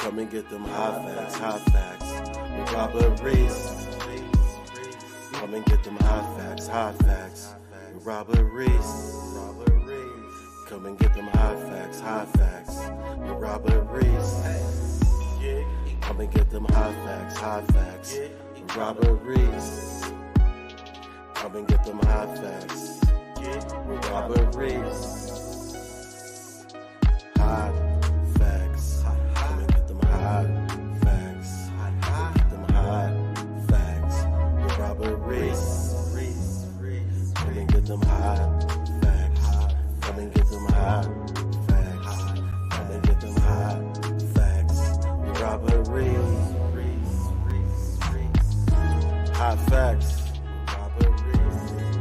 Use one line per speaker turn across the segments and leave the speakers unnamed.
Come and get them hot facts with Robert Reese. Come and get them hot facts with Robert Reese. Come and get them hot facts with Robert Reese. Come and get them hot facts with Robert Reese. Come and get them hot facts with Robert Reese. Hot facts. Come and get them hot facts. Come and get them hot facts with Robert Reese. Come and get them hot facts. Come and get them hot facts. Come and get them hot facts with Robert Reese. Hot facts.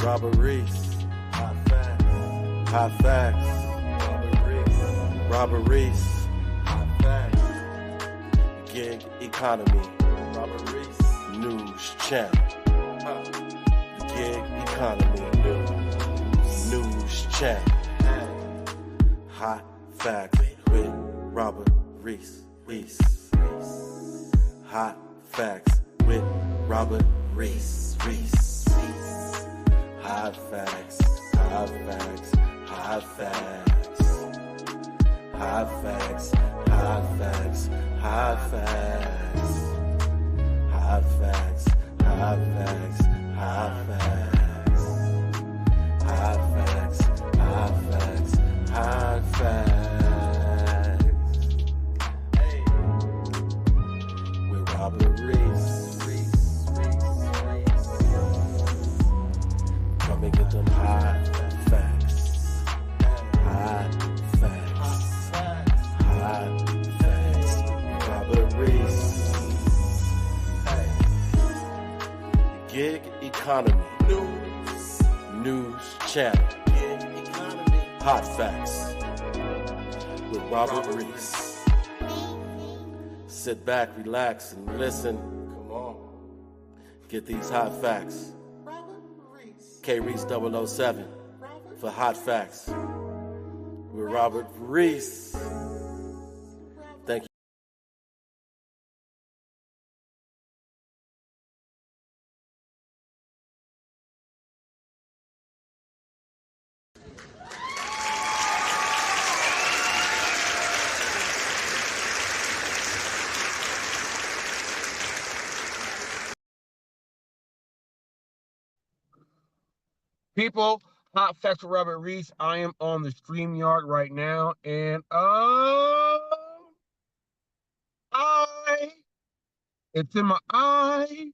Robert Reese. Hot facts. Hot facts. Robert Reese. Hot facts. Gig economy. Robert Reese. News channel. The gig economy. News channel. Hot facts with Robert Reese. Hot facts with Robert Reese. Hot facts. Hot facts. Hot facts. Hot facts. Hot facts. Hot facts. Hot facts. Hot facts. Hot facts. Hot facts. Hot facts. Hot facts. Hey. With Robert Reese. Come and get them hot facts. Hot facts. Hot facts. Robert Reese. Hey. Gig economy. News channel. Hot facts with Robert Reese. Sit back, relax, and listen. Come on. Get these hot facts. K Reese 007 for hot facts with Robert Reese. Thank you.
People, hot facts with Robert Reese. I am on the StreamYard right now, and it's in my eye,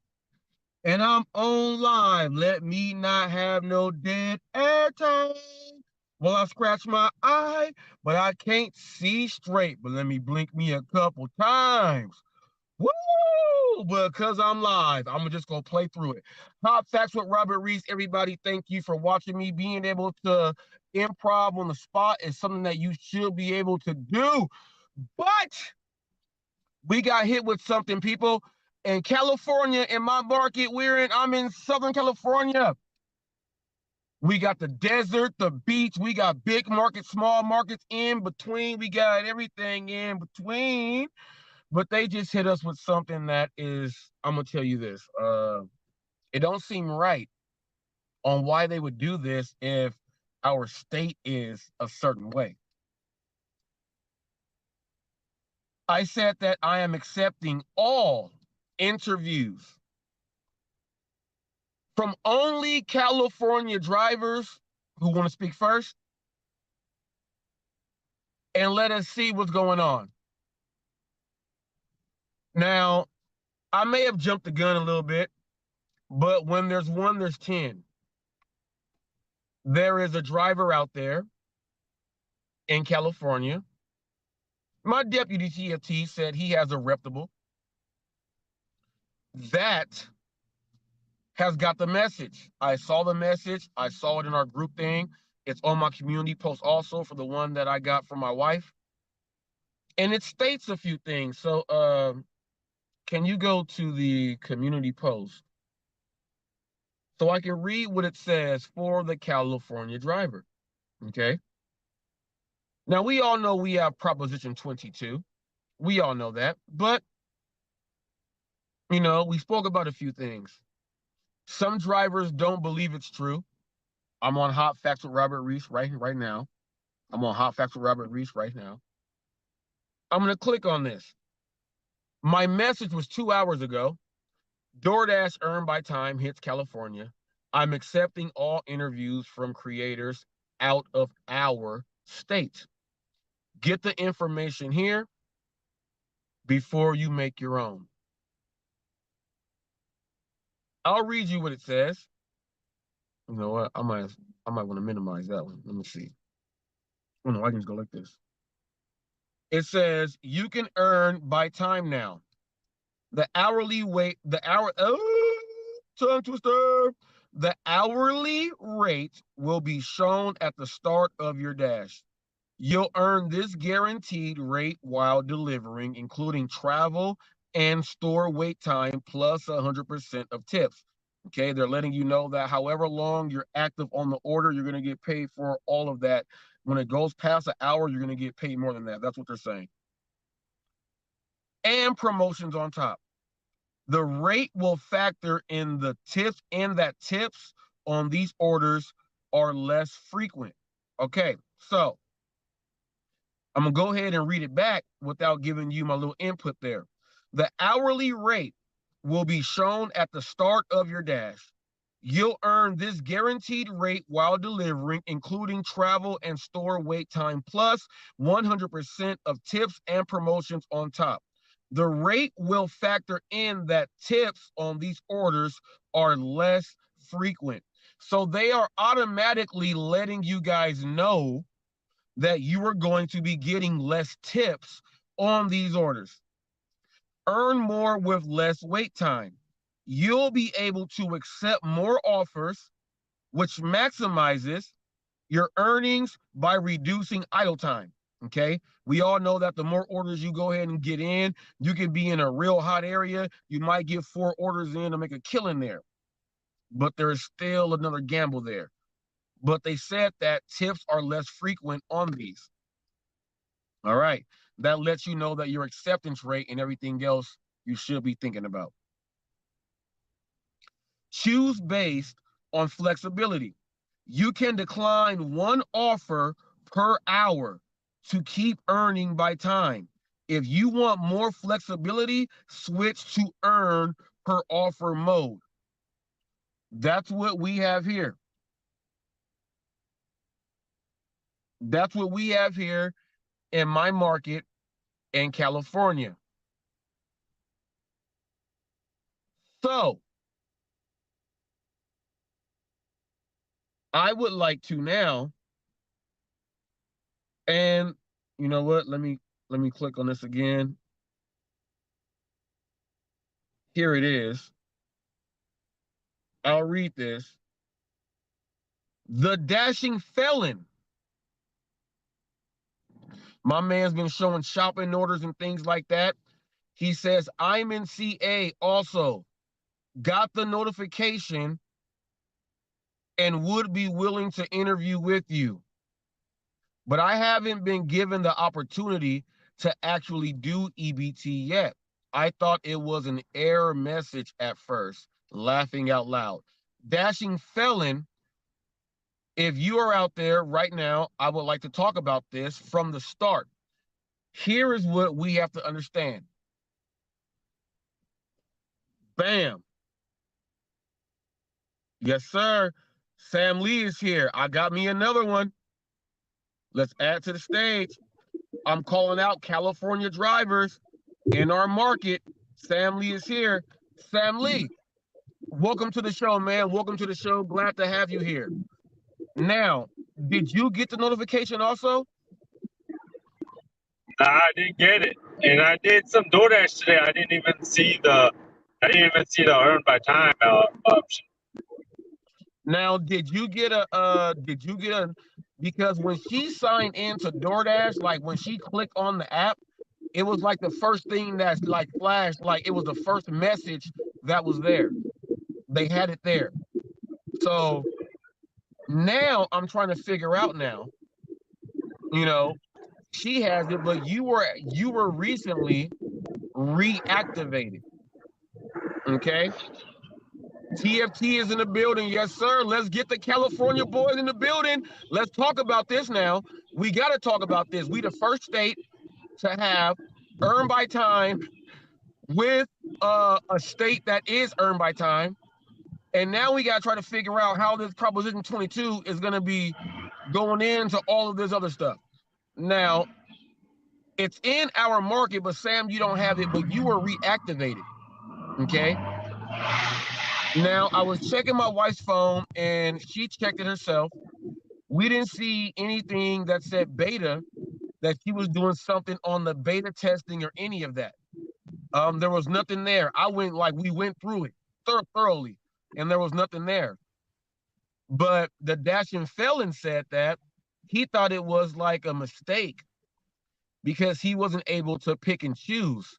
and I'm on live. Let me not have no dead air time. Well, I scratch my eye, but I can't see straight. But let me blink me a couple times. Woo! Because I'm live, I'm just gonna play through it. Hot facts with Robert Reese. Everybody, thank you for watching me. Being able to improv on the spot is something that you should be able to do. But we got hit with something, people. In California, in my market I'm in Southern California. We got the desert, the beach, we got big markets, small markets in between. We got everything in between. But they just hit us with something that is, I'm going to tell you this. It don't seem right on why they would do this if our state is a certain way. I said that I am accepting all interviews from only California drivers who want to speak first, and let us see what's going on. Now, I may have jumped the gun a little bit, but when there's one, there's 10. There is a driver out there in California. My deputy TFT said he has a reputable that has got the message. I saw the message. I saw it in our group thing. It's on my community post also for the one that I got from my wife. And it states a few things. So, can you go to the community post so I can read what it says for the California driver? Okay. Now, we all know we have Proposition 22. We all know that. But, you know, we spoke about a few things. Some drivers don't believe it's true. I'm on Hot Facts with Robert Reese right now. I'm on Hot Facts with Robert Reese right now. I'm going to click on this. My message was 2 hours ago. DoorDash earned by time hits California. I'm accepting all interviews from creators out of our state. Get the information here before you make your own. I'll read you what it says. You know what? I might want to minimize that one. Let me see. Oh no, I can just go like this. It says you can earn by time now. The hourly rate, tongue twister. The hourly rate will be shown at the start of your dash. You'll earn this guaranteed rate while delivering, including travel and store wait time plus 100% of tips. Okay, they're letting you know that however long you're active on the order, you're going to get paid for all of that. When it goes past an hour, you're going to get paid more than that. That's what they're saying. And promotions on top. The rate will factor in the tips, and that tips on these orders are less frequent. Okay, so I'm going to go ahead and read it back without giving you my little input there. The hourly rate will be shown at the start of your dash. You'll earn this guaranteed rate while delivering, including travel and store wait time, plus 100% of tips and promotions on top. The rate will factor in that tips on these orders are less frequent. So they are automatically letting you guys know that you are going to be getting less tips on these orders. Earn more with less wait time. You'll be able to accept more offers, which maximizes your earnings by reducing idle time. Okay, we all know that the more orders you go ahead and get in, you can be in a real hot area. You might get 4 orders in to make a killing there, but there is still another gamble there. But they said that tips are less frequent on these. All right, that lets you know that your acceptance rate and everything else you should be thinking about. Choose based on flexibility. You can decline one offer per hour to keep earning by time. If you want more flexibility, switch to earn per offer mode. That's what we have here. That's what we have here in my market in California. So I would like to now, and you know what? Let me click on this again. Here it is. I'll read this. The dashing felon. My man's been showing shopping orders and things like that. He says, I'm in CA also. Got the notification and would be willing to interview with you. But I haven't been given the opportunity to actually do EBT yet. I thought it was an error message at first, laughing out loud. Dashing felon, if you are out there right now, I would like to talk about this from the start. Here is what we have to understand. Bam. Yes, sir. Sam Lee is here. I got me another one. Let's add to the stage. I'm calling out California drivers in our market. Sam Lee is here. Sam Lee, welcome to the show, man. Welcome to the show. Glad to have you here. Now, did you get the notification also?
I didn't get it, and I did some DoorDash today. I didn't even see the earn by time option.
Now, did you get a because when she signed into DoorDash, like when she clicked on the app, it was like the first thing that's like flashed, like it was the first message that was there. They had it there. So now I'm trying to figure out now, you know, she has it, but you were recently reactivated. Okay. TFT is in the building. Yes, sir. Let's get the California boys in the building. Let's talk about this now. We got to talk about this. We the first state to have earned by time with a state that is earned by time. And now we got to try to figure out how this Proposition 22 is going to be going into all of this other stuff. Now, it's in our market, but Sam, you don't have it, but you were reactivated. Okay. Now, I was checking my wife's phone and she checked it herself. We didn't see anything that said beta, that she was doing something on the beta testing or any of that. There was nothing there. We went through it thoroughly, and there was nothing there. But the dashing felon said that he thought it was like a mistake because he wasn't able to pick and choose.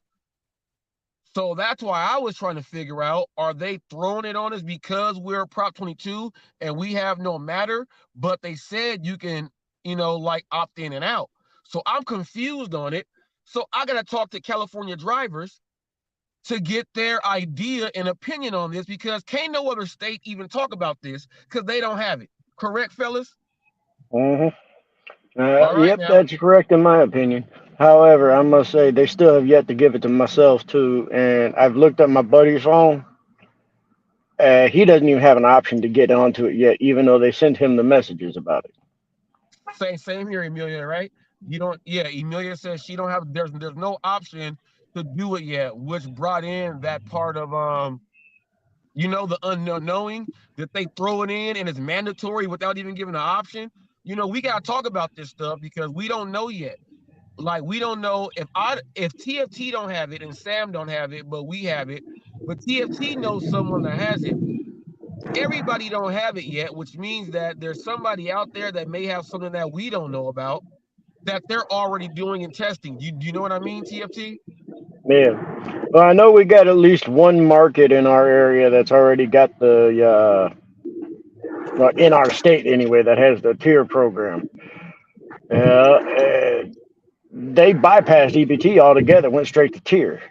So that's why I was trying to figure out, are they throwing it on us because we're Prop 22 and we have no matter, but they said you can, like opt in and out. So I'm confused on it. So I got to talk to California drivers to get their idea and opinion on this, because can't no other state even talk about this because they don't have it. Correct, fellas?
Mm-hmm.
All right
Yep,
now.
that's correct in my opinion. However, I must say they still have yet to give it to myself too, and I've looked at my buddy's phone. He doesn't even have an option to get onto it yet, even though they sent him the messages about it.
Same here, Emilia, right? You don't, yeah, Emilia says she don't have, there's no option to do it yet, which brought in that part of the unknowing, that they throw it in and it's mandatory without even giving an option. We gotta talk about this stuff because we don't know yet. Like, we don't know if TFT don't have it and Sam don't have it, but we have it. But TFT knows someone that has it. Everybody don't have it yet, which means that there's somebody out there that may have something that we don't know about that they're already doing and testing. Do you know what I mean, TFT?
Yeah. Well, I know we got at least one market in our area that's already got well, in our state anyway, that has the tier program. They bypassed EBT altogether, went straight to tier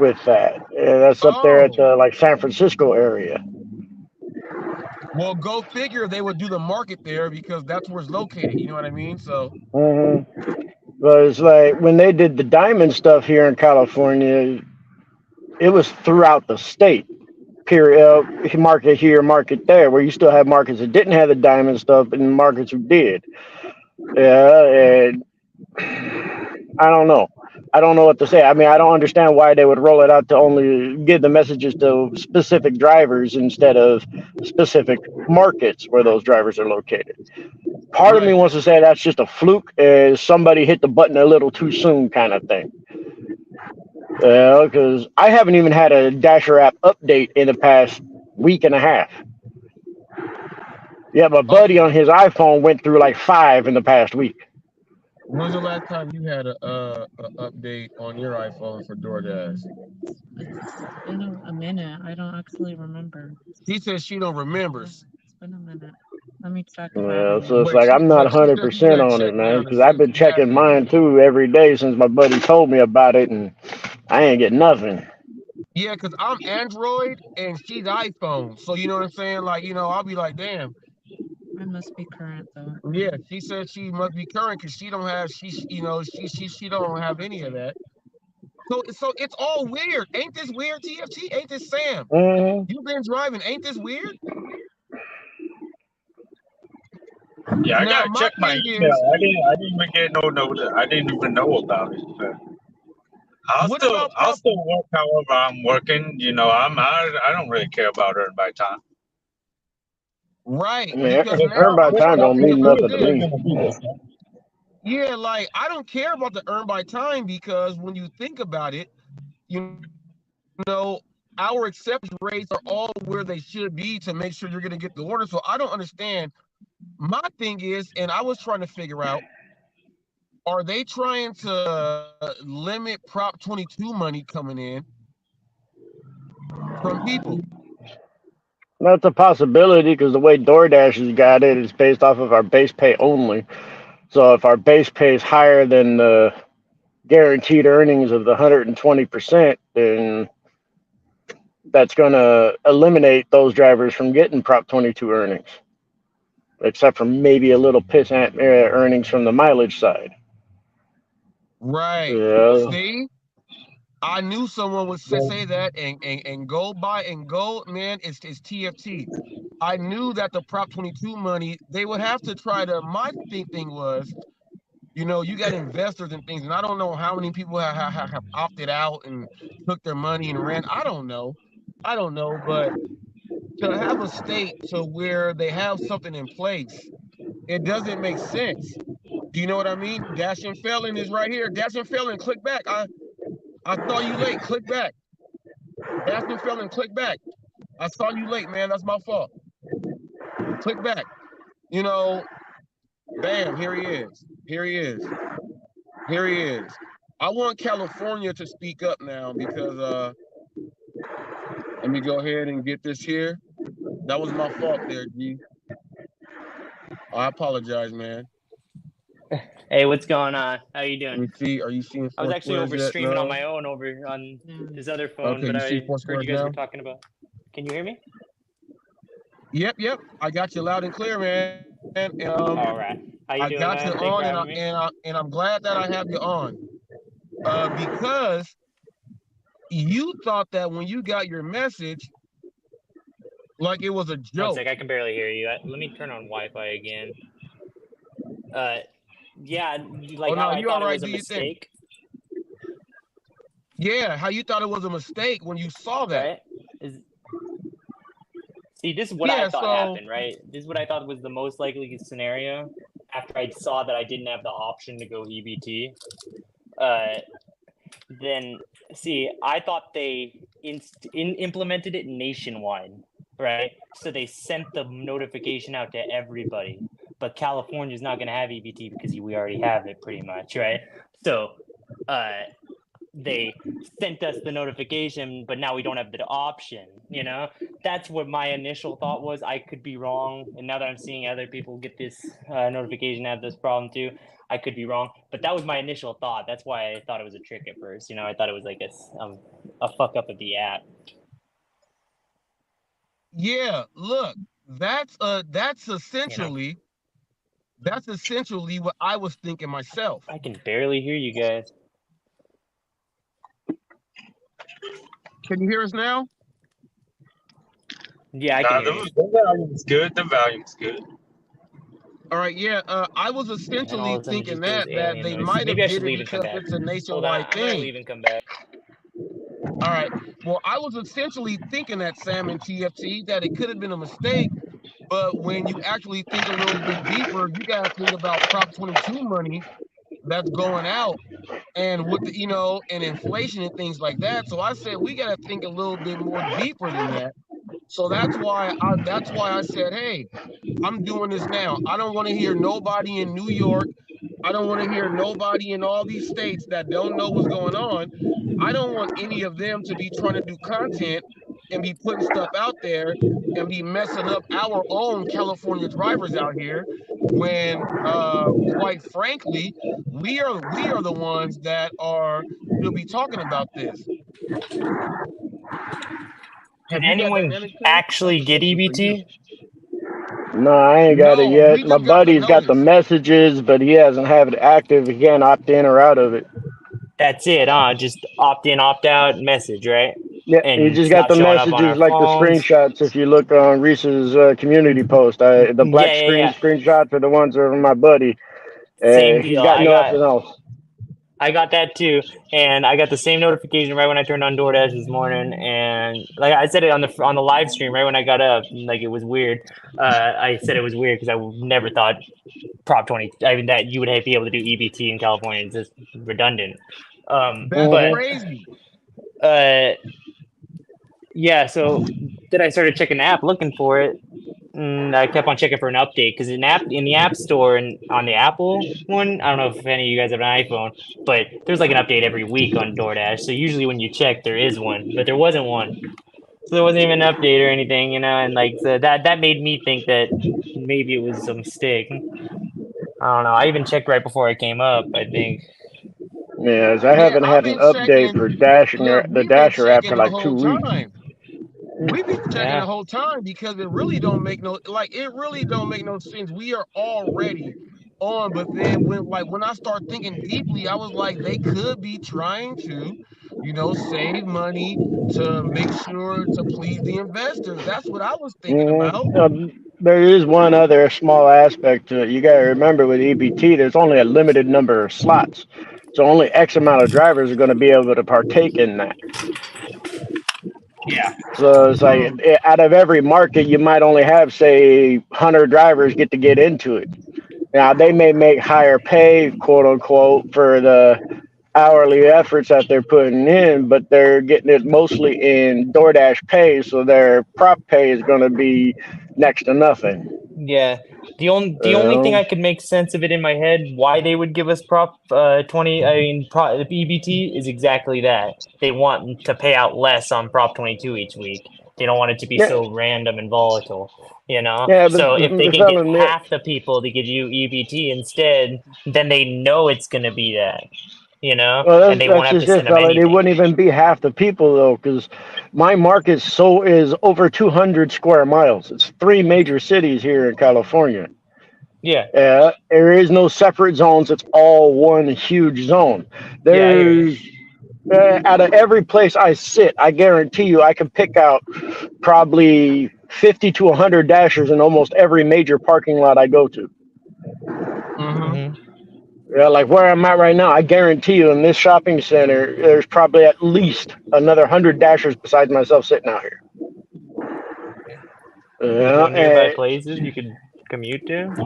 with that. That's up there at
Oh,
the like San Francisco area.
well, go figure they would do the market there because that's where it's located. You know what I mean? So,
Hmm. But it's like when they did the diamond stuff here in California, it was throughout the state. Period. Market here, market there, where you still have markets that didn't have the diamond stuff and markets who did. Yeah, and I don't know. I don't know what to say. I mean, I don't understand why they would roll it out to only give the messages to specific drivers instead of specific markets where those drivers are located. Part of me
right.
wants to say that's just a fluke, somebody hit the button a little too soon kind of thing. Because I haven't even had a Dasher app update in the past week and a half. Yeah, my buddy
Okay.
on his iPhone went through like 5 in the past week.
When's the last time you had a update on your iPhone for DoorDash?
It's been a minute. I don't actually remember.
She says she don't remember.
It's been a minute. Let me check if I have
Yeah,
any.
so it's like I'm not
But she said you
100%
gotta
on
check
it, man,
now to
because
see
I've
if
been
she has
checking
it or
mine
not.
too every day since my buddy told me about it, and I ain't get nothing.
Yeah, because I'm Android and she's iPhone. So you know what I'm saying? Like, I'll be like, damn.
I must be current though.
Yeah, she said she must be current because she don't have she don't have any of that. So it's all weird. Ain't this weird, TFT? Ain't this Sam?
Hmm.
You've been driving, ain't this weird?
Yeah, I
Now
gotta
my
check my
thing
email.
is,
I didn't even get no notice. I didn't even know about it. But I'll
what
still
about
I'll
Prop?
still work however I'm working. I don't really care about earned by time.
Right,
I mean,
because
earned
now
by
I'm
Which
time
trying to
don't
probably
figure
mean
out
nothing to
is
this.
me.
gonna be the same.
Yeah, like I don't care about the earn by time because when you think about it, you know, our acceptance rates are all where they should be to make sure you're going to get the order. So I don't understand. My thing is, and I was trying to figure out, are they trying to limit Prop 22 money coming in from people?
That's a possibility because the way DoorDash has got it is based off of our base pay only. So if our base pay is higher than the guaranteed earnings of the 120%, then that's going to eliminate those drivers from getting Prop 22 earnings, except for maybe a little pissant earnings from the mileage side.
Right.
Yeah.
See? I knew someone would say that and go by and go, man, it's TFT. I knew that the Prop 22 money, they would have to try to, my thing was, you know, you got investors and things, and I don't know how many people have opted out and took their money and ran. I don't know, but to have a state to where they have something in place, it doesn't make sense. Do you know what I mean? Dash and Felon is right here. Dash and Felon, click back. I saw you late. Click back. Dash and Felon, click back. I saw you late, man. That's my fault. Click back. You know, bam, here he is. Here he is. Here he is. I want California to speak up now because let me go ahead and get this here. That was my fault there, G. I apologize, man.
Hey, what's going on? How you
Let me
doing?
see. Are you seeing
I was actually
Foursquares
over
yet?
streaming
No?
on my own over on this other phone,
Okay,
but
you see
I heard
Foursquares
you guys
now?
were talking about. Can you hear me?
Yep. I got you loud and clear, man. And
All right. How you
I
doing,
got you
man? Thanks for
on,
having me.
and I'm glad that I have you on. Because you thought that when you got your message, like it was a
One
joke.
sec, I can barely hear you. Let me turn on Wi-Fi again. Yeah, like how I thought it was a mistake.
Yeah, how you thought it was a mistake when you saw that.
Right? See, this is what I thought happened, right? This is what I thought was the most likely scenario after I saw that I didn't have the option to go EBT. Then, see, I thought they implemented it nationwide, right? So they sent the notification out to everybody. But California's not going to have EBT because we already have it pretty much, right? So they sent us the notification, but now we don't have the option, you know? That's what my initial thought was. I could be wrong. And now that I'm seeing other people get this notification, have this problem too, I could be wrong. But that was my initial thought. That's why I thought it was a trick at first. You know, I thought it was like a fuck up of the app.
Yeah, look, that's essentially what I was thinking myself.
I can barely hear you guys.
Can you hear us now?
Yeah, I can hear you.
The volume's good. The volume's good.
All right, yeah. I was essentially thinking that they might have did it because it's a nationwide thing.
I'm gonna leave and come back.
All right. Well, I was essentially thinking that, Sam and TFT, that it could have been a mistake. But when you actually think a little bit deeper, you got to think about Prop 22 money that's going out, and with the, you know, and inflation and things like that. So I said we got to think a little bit more deeper than that. So that's why I said, hey, I'm doing this now. I don't want to hear nobody in New York. I don't want to hear nobody in all these states that don't know what's going on. I don't want any of them to be trying to do content and be putting stuff out there and be messing up our own California drivers out here when quite frankly, we are the ones that should be talking about this.
Did anyone actually get EBT?
No, I ain't got it yet. My buddy's got the messages, but he hasn't had it active. He can't opt in or out of it.
That's it, just opt in, opt out message, right?
Yeah,
and
he just got the messages like phones. The screenshots. If you look on Reese's community post, the black screenshots are the ones that are my buddy.
Same deal.
He's got nothing else.
I got that too, and I got the same notification right when I turned on DoorDash this morning, and like I said it on the live stream right when I got up, like it was weird. I said it was weird because I never thought Prop 20. I mean that you would be able to do EBT in California. It's just redundant.
That's crazy.
Yeah. So then I started checking the app, looking for it. And I kept on checking for an update because in the App Store and on the Apple one, I don't know if any of you guys have an iPhone, but there's like an update every week on DoorDash. So usually when you check, there is one, but there wasn't one. So there wasn't even an update or anything, you know. And like so that made me think that maybe it was a mistake. I don't know. I even checked right before it came up. I think.
Yeah, as I
Yeah,
haven't
I've
had an
been
update
checking.
for
Look,
The
we've been
Dasher app
checking
for
the
like
whole
2 weeks.
time. We've been checking
Yeah.
the whole time because it really don't make no it really don't make no sense. We are already on, but then when I start thinking deeply, I was like, they could be trying to, save money to make sure to please the investors. That's what I was thinking about.
There is one other small aspect to it. You got to remember with EBT, there's only a limited number of slots. So only X amount of drivers are going to be able to partake in that.
Yeah.
So it's like out of every market, you might only have, say, 100 drivers get into it. Now, they may make higher pay, quote unquote, for the hourly efforts that they're putting in, but they're getting it mostly in DoorDash pay. So their prop pay is going to be next to nothing.
Yeah. The only thing I could make sense of it in my head why they would give us Prop 20 EBT is exactly that. They want to pay out less on Prop 22 each week. They don't want it to be
Yeah,
so random and volatile, you know?
yeah,
So if they
but
can get
telling me,
half the people to give you EBT instead, then they know it's going to be that,
well,
and they won't
that's
have
just
to
it,
send them
fella. It
anything.
wouldn't even be half the people though, because my market is over 200 square miles. It's 3 major cities here in California.
Yeah.
There is no separate zones. It's all one huge zone.
Yeah, I hear you.
There's out of every place I sit, I guarantee you, I can pick out probably 50 to 100 dashers in almost every major parking lot I go to.
Mm-hmm.
Hmm.
Yeah, like where I'm at right now, I guarantee you, in this shopping center, there's probably at least another 100 dashers besides myself sitting out here.
No
Yeah,
nearby places you could commute to?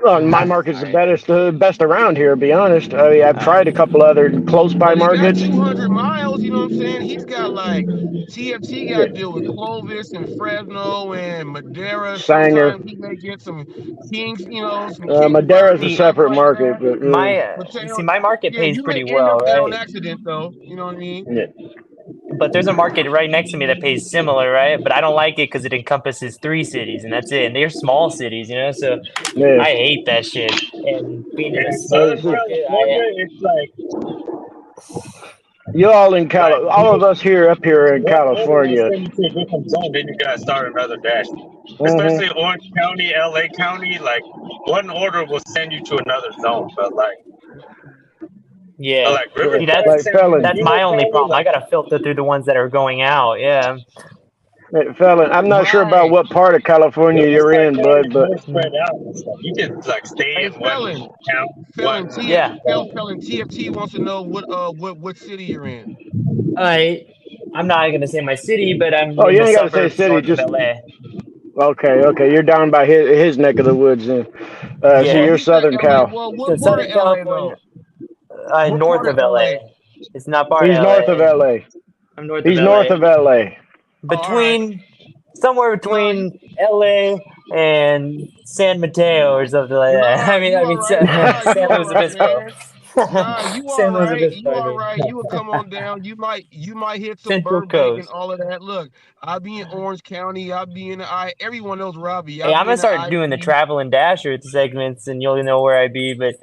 well, my market's the best around here. To be honest, I mean, I've tried a couple other close by
Well, he got
markets.
200 miles, you know what I'm saying? He's got like TFT got
Yeah,
to deal with Clovis and Fresno and Madera.
Sanger,
Sometimes he may get some Kings, some Kingsburg
Madera's
and
a
See,
stuff
separate
like
market,
that.
but
But
my market
yeah,
pays
you may
pretty
end
well,
up there on
right?
accident though. You know what I mean?
yeah,
But there's a market right next to me that pays similar, right? But I don't like it because it encompasses 3 cities and that's it. And they're small cities. So
yeah.
I hate that shit. And being in a
In
small
Southern
It's just,
market,
California, it's
you all in
like
all of us here up here in
one order will
California.
send you to a different zone, then you gotta start another dash.
Hmm.
Especially Orange County, LA County, like one order will send you to another zone. But
yeah.
like
See,
Riverside
Like
sends you to
felon,
that's my
Yuma
only
County,
problem. I
like
gotta filter through the ones that are going out. Yeah.
felon. I'm not sure about
Right.
what part of California you're
Riverside
in,
County
bud,
is
but
more spread out and stuff. You can like stay
Hey,
in one town,
Felon,
one
Yeah.
zone.
Felon, TFT wants to know what city you're in.
I I'm not gonna say my city, but I'm
oh,
in
you
the
ain't got to say
suburbs
city.
north of
Just
LA.
okay. You're down by his neck of the woods, then. So
Well,
Yeah.
you're
he said
Southern
LA.
Cal.
Well,
So
what part of
Southern
LA
California,
though? What
north
part of
of LA.
LA?
It's not part
He's
of
north of
LA.
LA.
I'm north of
He's north
LA.
of LA.
Oh, all right.
Somewhere
No,
between LA and San Mateo or something like that.
nah,
I
you all
mean
right. Nah, you
San
all
Luis
right,
Obispo.
man. Nah, you all
San Luis
right.
Obispo,
You
I
all
mean.
right. You would come on down. You might hit some
Central
Burbank and
Coast.
all of that. Look, I'll be in Orange County. I'll be in the I. Everyone knows where I'll be.
Hey,
I'll
I'm
be
gonna
in the
start doing the
IP.
travel and dasher segments, and you'll know where I be. But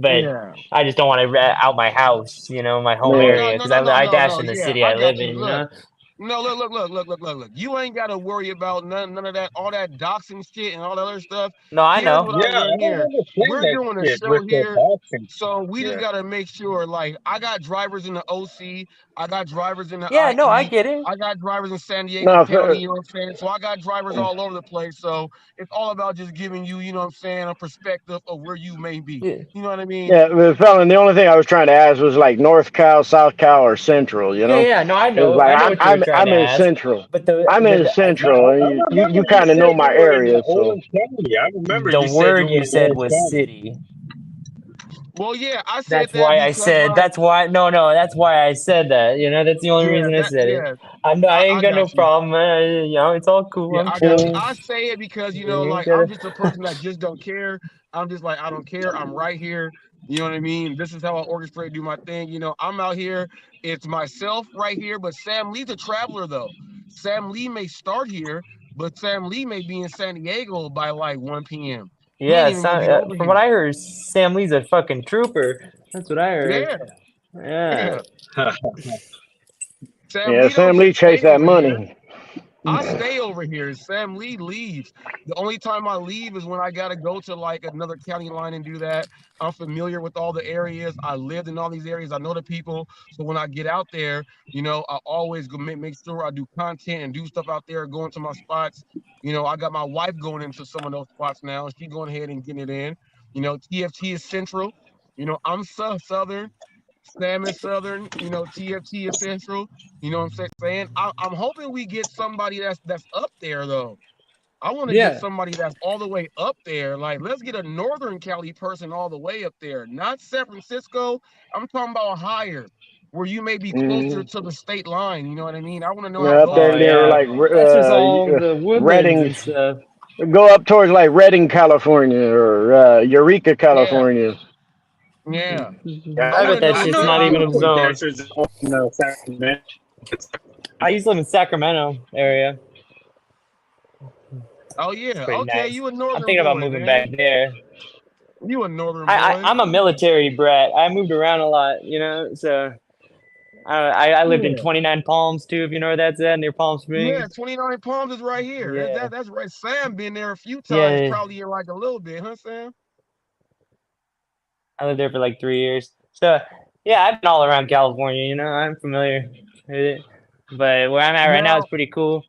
Yeah.
I just don't want to out my house, my home
Oh
Yeah.
no,
area,
no,
because
no, no,
I
no,
dash
no.
in the
Yeah,
city
I
I
got
live
you.
in.
Look. No, look. You ain't got to worry about none of that, all that doxing shit and all that other stuff.
No, I
Here's
know.
what I
Yeah, I
learned
don't
here.
understand
We're
that
doing a
shit
show
with the
here,
boxing.
so we just
Yeah.
got to make sure. Like, I got drivers in the OC, I got drivers in the
Yeah, no, I
IE,
get it.
I got drivers in San Diego
No,
County. You know what I'm saying? So I got drivers all over the place. So it's all about just giving you, you know what I'm saying, a perspective of where you may be.
Yeah,
You know what I mean?
yeah, but felon. The only thing I was trying to ask was like North Cal, South Cal, or Central. You
yeah,
know,
yeah. No, I
it's
know.
like
I know what you were trying
I'm
to
in
ask,
Central.
but
I'm in
No,
Central,
I
and you
remember you
kind of know
said you
my
were in
area, so.
Orange County. I remember
the
you said you
word
were
you
in
said
Orange
was
County.
city.
Well, yeah, I said
That's
that
why I
because,
said.
like,
That's why. No, no. That's why I said that. That's the only reason I said it.
yeah,
I ain't
I
got no
got you.
problem. It's all cool.
Yeah,
I'm
I got you.
chilling.
I say it because
You ain't
like I'm
gotta.
just a person that just don't care. I'm just like I don't care. I'm right here. You know what I mean? This is how I orchestrate, do my thing. I'm out here. It's myself right here. But Sam Lee's a traveler though. Sam Lee may start here, but Sam Lee may be in San Diego by like 1 p.m.
Yeah,
even gonna get over
from what
here.
I heard, Sam Lee's a fucking trooper. That's what I heard.
Yeah,
Yeah.
yeah. Sam
Yeah,
Lee don't
Sam Lee
just
chased
stay
that
over here.
money.
I stay over here. Sam Lee leaves. The only time I leave is when I gotta go to like another county line and do that. I'm familiar with all the areas. I lived in all these areas. I know the people. So when I get out there, I always go make sure I do content and do stuff out there, go into my spots. I got my wife going into some of those spots now. She going ahead and getting it in. TFT is central. I'm southern. Sam is southern. TFT is central. You know what I'm saying? I'm hoping we get somebody that's up there though. I want to get
Yeah.
somebody that's all the way up there. Like, let's get a Northern Cali person all the way up there, not San Francisco. I'm talking about higher, where you may be closer to the state line. You know what I mean? I want to know how
Yeah, up there
Oh
those
near
yeah.
like
That's just all the woodlands
Redding.
and stuff.
Go up towards like Redding, California, or Eureka,
Yeah,
California.
yeah.
Yeah,
I
I
want
bet
to
that
know
I
shit's
know
where
not
a
I
even
few
a
would.
zone.
podcasters in Sacramento.
I used to live in Sacramento area.
Oh
It's
yeah.
pretty
Okay,
nice.
you a
I'm
Northern
thinking about
boy,
moving back
man.
there.
You a Northern boy.
I'm a military brat. I moved around a lot, so I lived in
Yeah.
29 Palms too, if you know where that's at, near Palm
Yeah,
Springs.
29 Palms is right here.
Yeah.
That's right. Sam been there a few times,
Yeah.
probably in like a little bit, huh, Sam?
I lived there for like 3 years. So yeah, I've been all around California, I'm familiar with it. But where I'm at right now is
Now,
pretty cool.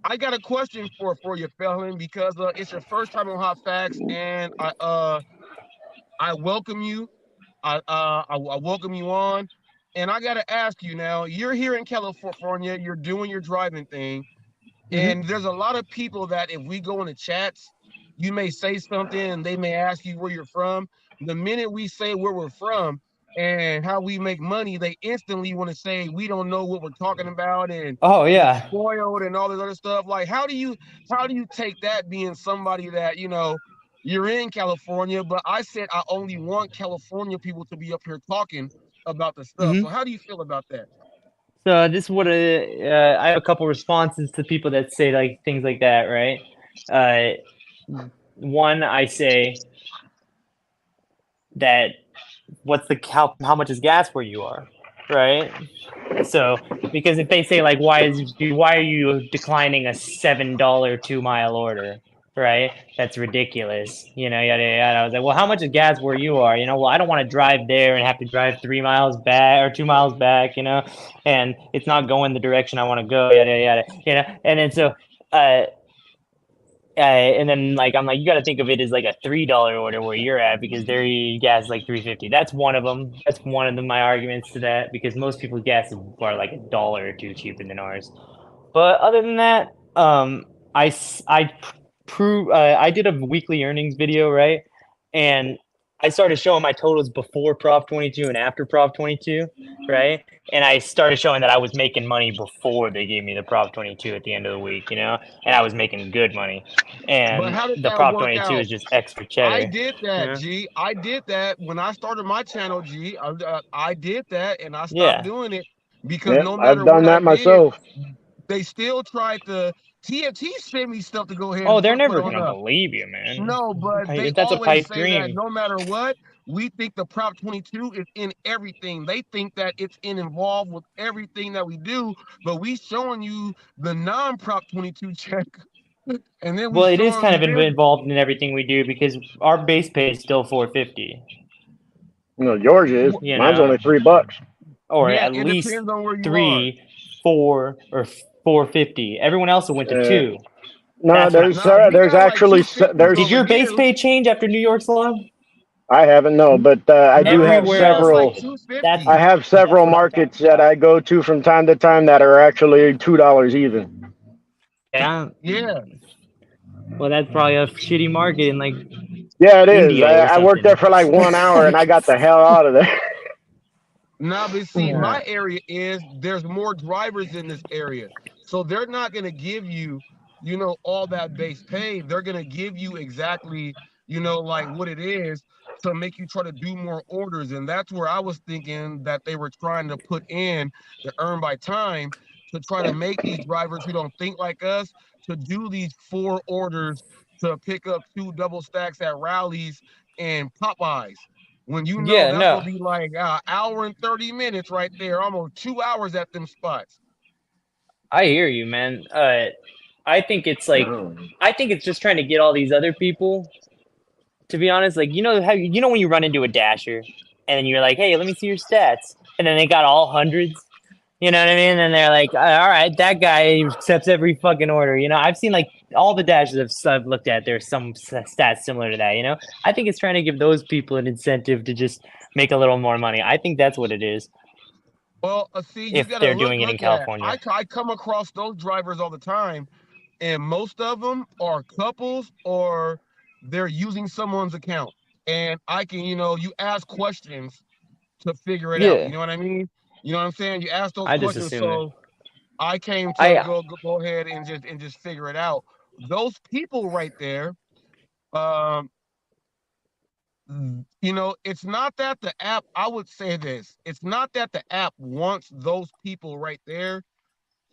I got a question for you, Felon, because it's your first time on Hot Facts, and I welcome you. I welcome you on, and I gotta ask you now. You're here in California. You're doing your driving thing. And there's a lot of people that if we go into chats, you may say something and they may ask you where you're from. The minute we say where we're from and how we make money, they instantly want to say we don't know what we're talking about and
Oh
we're
yeah.
spoiled and all this other stuff. Like how do you take that being somebody that, you're in California, but I said I only want California people to be up here talking about the stuff. So
hmm
how do you feel about that?
So this is what I have a couple responses to people that say like things like that, right? One, I say that what's the how much is gas where you are, right? So because if they say like why are you declining a $7 2 mile order, right? That's ridiculous, yada yada yada. I was like, well, how much is gas where you are? Well, I don't want to drive there and have to drive 3 miles back or 2 miles back, and it's not going the direction I want to go, yada yada, and then so and then like I'm like, you got to think of it as like a $3 order where you're at because their gas is like $3.50. That's one of them. That's one of my arguments to that because most people's gas are like $1 or two cheaper than ours. But other than that, I did a weekly earnings video, right? And I started showing my totals before Prop 22 and after Prop 22, right? And I started showing that I was making money before they gave me the Prop 22 at the end of the week, and I was making good money.
But
And
how did
the
that
Prop
work
22
out?
is just extra
I
cheddar.
did that,
Yeah.
G. I did that when I started my channel, G. I did that and I stopped
Yeah.
doing it because
Yep,
no
I've
matter
done
what I
that
did,
myself.
they still tried to. TFT sent me stuff to go ahead
Oh,
and
they're
put
never
on
gonna
up.
believe you, man.
No, but they
That's a
always
pipe
say that
dream.
no matter what, we think the Prop 22 is in everything. They think that it's involved with everything that we do, but we showing you the non-Prop 22 check, and then we
Well, it is
showing
kind
you
of
this.
involved in everything we do because our base pay is still 450,
Yours is.
you
Mine's
know,
only $3.
or
Yeah,
at
it
least
depends on where you are.
3, 4, or 450. Everyone else went to
Uh,
2.
no,
That's what I'm
there's
Nah,
saying.
we
there's
got like
actually
250s
Did
over
there's
your base
here.
pay change after New York's law?
I haven't no, but I do
Nah,
have
Everywhere
we got
else,
like
several.
that's
250s.
I have
that's
several
what I'm
markets
talking
that
about.
I go to from time to time that are actually $2 even.
Yeah.
Yeah.
Well, that's probably a shitty market in like
Yeah, it is.
India or
I worked there
something.
for like 1 hour and I got the hell out of there.
Now, but see,
Yeah.
my area is there's more drivers in this area. So they're not going to give you, all that base pay. They're going to give you exactly, like what it is to make you try to do more orders. And that's where I was thinking that they were trying to put in the earn by time to try to make these drivers who don't think like us to do these 4 orders to pick up 2 double stacks at Rallies and Popeyes. When you know
Yeah,
that's
no,
gonna be like an hour and 30 minutes right there, almost 2 hours at them spots.
I hear you, man. I think it's like, I think it's just trying to get all these other people. To be honest, like how when you run into a dasher and you're like, hey, let me see your stats, and then they got all hundreds. You know what I mean? And they're like, all right, that guy accepts every fucking order. I've seen like all the dashes I've looked at. There's some stats similar to that. I think it's trying to give those people an incentive to just make a little more money. I think that's what it is.
Well, see, you
If
gotta
they're
look
doing it in
look at.
California.
I come across those drivers all the time, and most of them are couples or they're using someone's account. And I can, you ask questions to figure it out.
Yeah,
You know what I mean? You know what I'm saying? You ask those
I just
questions,
assume that.
so I came to
I
go ahead and just figure it out. Those people right there, um, it's not that the app. I would say this: it's not that the app wants those people right there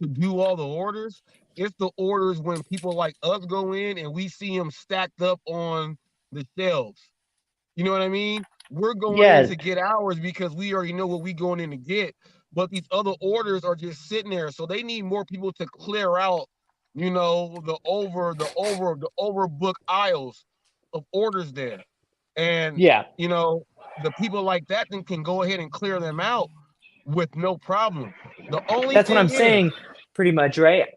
to do all the orders. It's the orders when people like us go in and we see them stacked up on the shelves. You know what I mean? We're going in
yeah
to get ours because we already know what we're going in to get. But these other orders are just sitting there. So they need more people to clear out, the overbook aisles of orders there. And
yeah.
the people like that then can go ahead and clear them out with no problem. The only
That's what I'm
thing is,
saying, pretty much, right?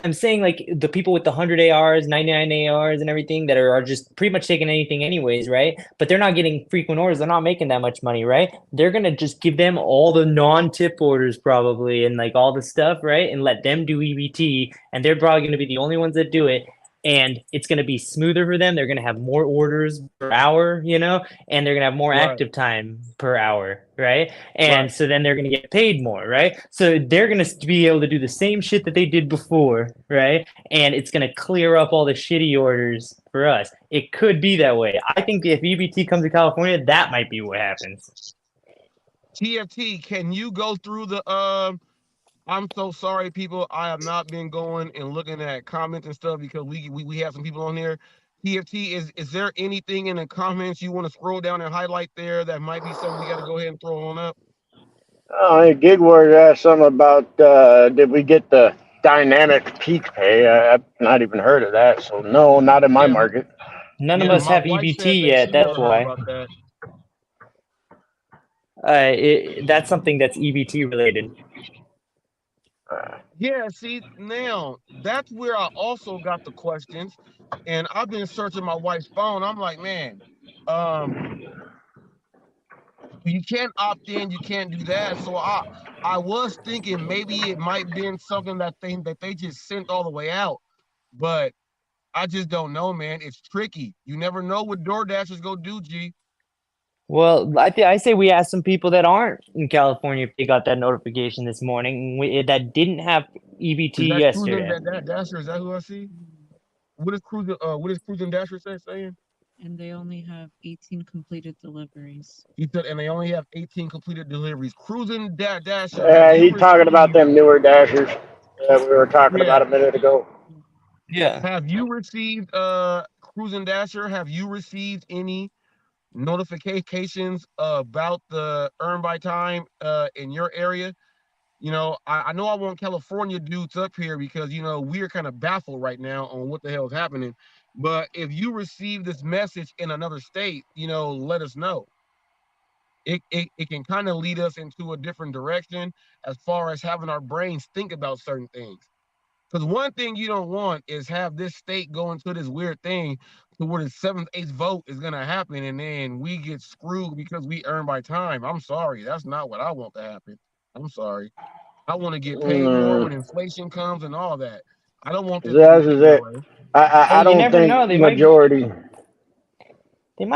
I'm saying like the people with the 100 ARs, 99 ARs, and everything that are just pretty much taking anything anyways, right? But they're not getting frequent orders. They're not making that much money, right? They're gonna just give them all the non-tip orders probably and like all the stuff, right? And let them do EBT, and they're probably gonna be the only ones that do it. And it's going to be smoother for them. They're going to have more orders per hour, and they're going to have more
right,
active time per hour, right?
right.
And so then they're going to get paid more, right? So they're going to be able to do the same shit that they did before, right? And it's going to clear up all the shitty orders for us. It could be that way. I think if EBT comes to California, that might be what happens.
TFT, can you go through the I'm so sorry, people. I have not been going and looking at comments and stuff because we have some people on there. TFT, is there anything in the comments you want to scroll down and highlight there that might be something we got to go ahead and throw on up?
Oh, Gig Warrior asked something about did we get the dynamic peak pay? I've not even heard of that. So no, not in my
Yeah,
market.
None of
yeah.
us
My
have
wife said
EBT
that
yet.
she
That's
never heard
why.
about that.
That's something that's EBT related.
Yeah, see, now that's where I also got the questions, and I've been searching my wife's phone. I'm like, man, um, you can't opt in, you can't do that. So I was thinking maybe it might been something that they just sent all the way out, but I just don't know, man. It's tricky. You never know what DoorDashers go do, G.
Well, I say we ask some people that aren't in California if they got that notification this morning that didn't have EBT
Is that Cruising
yesterday.
that Dasher? Is that who I see? What is Cruising Dasher saying?
And they only have 18 completed deliveries.
He said, and they only have 18 completed deliveries. Cruising Dasher, have you
He talking about
received?
them newer dashers that we were talking about
Yeah,
a minute ago.
Yeah.
have you received? Cruising Dasher, have you received any notifications about the earn by time in your area? I know I want California dudes up here because we're kind of baffled right now on what the hell is happening. But if you receive this message in another state, let us know. It can kind of lead us into a different direction as far as having our brains think about certain things. Because one thing you don't want is have this state go into this weird thing to where the seventh, eighth vote is gonna happen, and then we get screwed because we earn by time. I'm sorry, that's not what I want to happen. I'm sorry. I want to get paid more when inflation comes and all that. I don't want this to get
This is
taken
it.
away.
Well,
I
you
don't
never know.
think
They might
majority.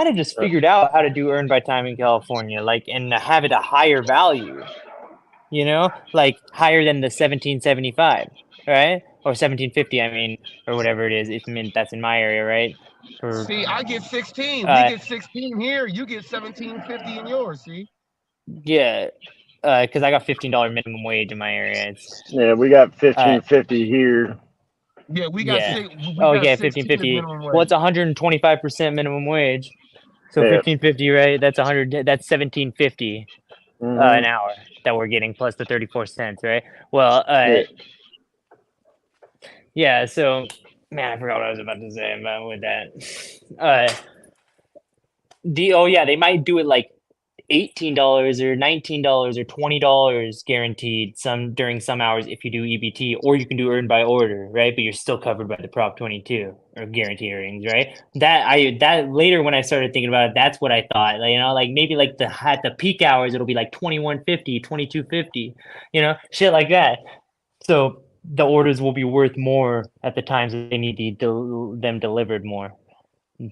have just figured out how to do earn by time in California, like and have it a higher value. Like higher than the 1775, right? Or 1750, I mean, or whatever it is. That's in my area, right? For
See, I get 16. We
uh,
get 16 here. You get 17.50 in yours. See.
yeah, because I got $15 minimum wage in my area. It's
Yeah, we got
uh,
1550 here.
Yeah, we got
Yeah.
six. We
Oh
got
yeah,
16
1550.
minimum
Well,
wage.
it's 125% minimum wage. So
Yeah.
1550, right? That's 100. That's 1750 an
Mhm.
hour that we're getting plus the 34 cents, right? Well,
Yeah.
yeah. So, man, I forgot what I was about to say about with that. Oh yeah, they might do it like $18 or $19 or $20 guaranteed during some hours if you do EBT, or you can do earn by order, right? But you're still covered by the Prop 22 or guarantee earnings, right? That later when I started thinking about it, that's what I thought. Like, like maybe like at the peak hours it'll be like 2150, 2250, shit like that. So the orders will be worth more at the times that they need them delivered more.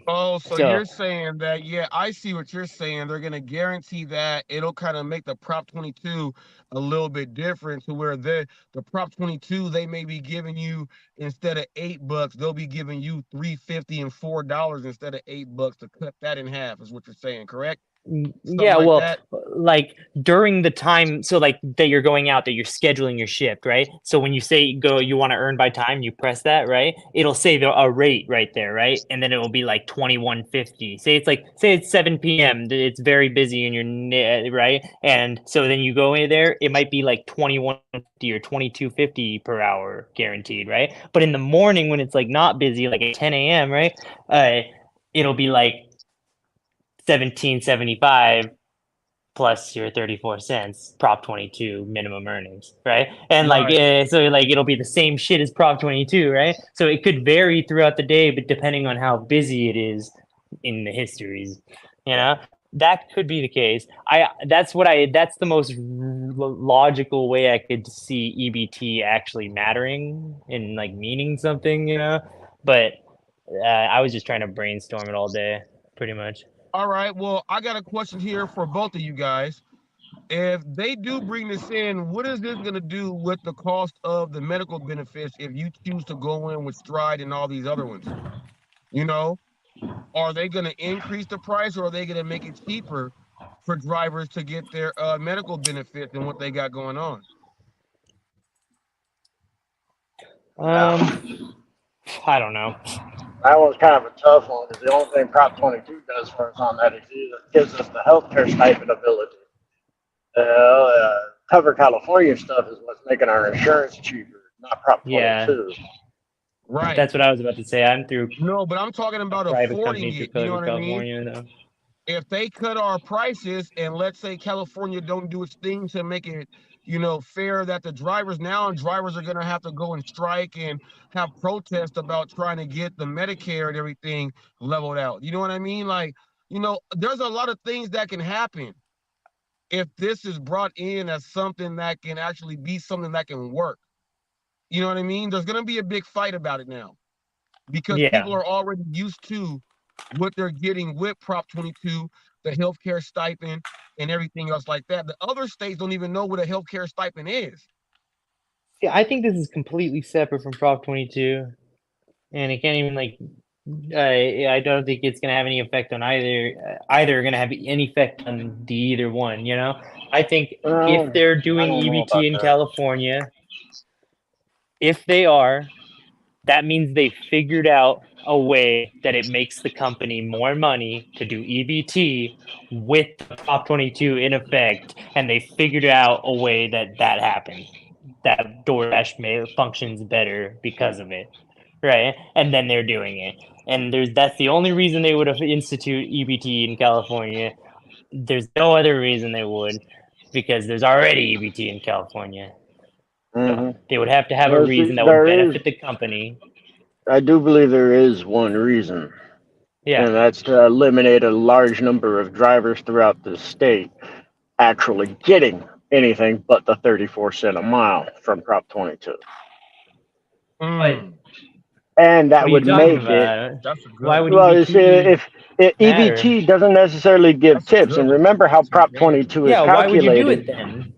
Oh, so
So
you're saying that, yeah, I see what you're saying. They're going to guarantee that it'll kind of make the Prop 22 a little bit different to where the Prop 22, they may be giving you, instead of $8, they'll be giving you $3.50 and $4 instead of $8 to cut that in half, is what you're saying, correct? Something
yeah,
like
well,
that?
like during the time, so like that you're going out, that you're scheduling your shift, right? So when you say you want to earn by time, you press that, right? It'll say a rate right there, right? And then it will be like 2150. Say it's 7 p.m. It's very busy and you're right, and so then you go in there, it might be like 2150 or 2250 per hour guaranteed, right? But in the morning when it's like not busy, like at 10 a.m., right? It'll be like 1775 plus your 34 cents Prop 22 minimum earnings, right? And
Right.
so like it'll be the same shit as Prop 22, right? So it could vary throughout the day, but depending on how busy it is in the histories, that could be the case. That's the most logical way I could see EBT actually mattering and like meaning something, but I was just trying to brainstorm it all day, pretty much.
All right. Well, I got a question here for both of you guys. If they do bring this in, what is this going to do with the cost of the medical benefits if you choose to go in with Stride and all these other ones? Are they going to increase the price, or are they going to make it cheaper for drivers to get their medical benefits and what they got going on?
I don't know.
That one's kind of a tough one because the only thing Prop 22 does for us on that is it gives us the healthcare stipend ability. Cover California stuff is what's making our insurance cheaper, not Prop
Yeah,
22.
Right.
that's what I was about to say. I'm through
No, but I'm talking
a
about
private
affording
company through
it. You know what I mean?
California, though.
If they cut our prices and let's say California don't do its thing to make it, fair, that the drivers are going to have to go and strike and have protests about trying to get the Medicare and everything leveled out. You know what I mean? Like, there's a lot of things that can happen if this is brought in as something that can actually be something that can work. You know what I mean? There's going to be a big fight about it now because
Yeah.
people are already used to what they're getting with Prop 22, the healthcare stipend, and everything else like that. The other states don't even know what a healthcare stipend is.
Yeah, I think this is completely separate from Prop 22, and it can't even I don't think it's gonna have any effect on either gonna have any effect on the either one. I think if they're
I
doing
don't know
EBT
about
in
that.
California, if they are, that means they figured out a way that it makes the company more money to do EBT with the Prop 22 in effect, and they figured out a way that happens. That DoorDash functions better because of it, right? And then they're doing it, and that's the only reason they would have institute EBT in California. There's no other reason they would, because there's already EBT in California. So they would have to have a reason that would benefit the company.
I do believe there is one reason,
Yeah.
and that's to eliminate a large number of drivers throughout the state actually getting anything but the 34 cent a mile from Prop 22.
Mm,
And that
What are you
would
talking
make it.
about?
that's a good
Why
one.
would
Well, it's,
EBT
if
matter?
EBT doesn't necessarily give
That's a
tips,
good
and
one.
remember how Prop 22 is
Yeah, why would you do
calculated.
it then?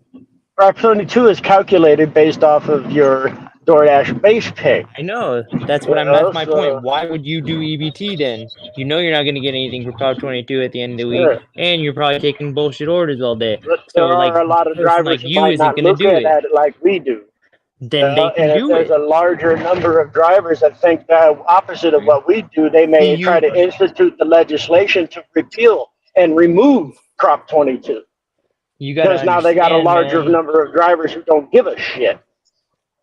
Prop 22 is calculated based off of your DoorDash base pay.
I know. That's that's my point. Why would you do EBT then? You know you're not going to get anything for Prop 22 at the end of the week, and you're probably taking bullshit orders all day.
But
So
there
like
are a lot
a
of
person
drivers
like
who
you
might
isn't
not
going to
look
do
at
it.
it like we do.
then they
And
can
if
do
there's
it.
a larger number of drivers that think the opposite of what we do, they may try to institute the legislation to repeal and remove Prop 22.
You gotta
Because now they got a
understand,
larger
man.
number of drivers who don't give a shit.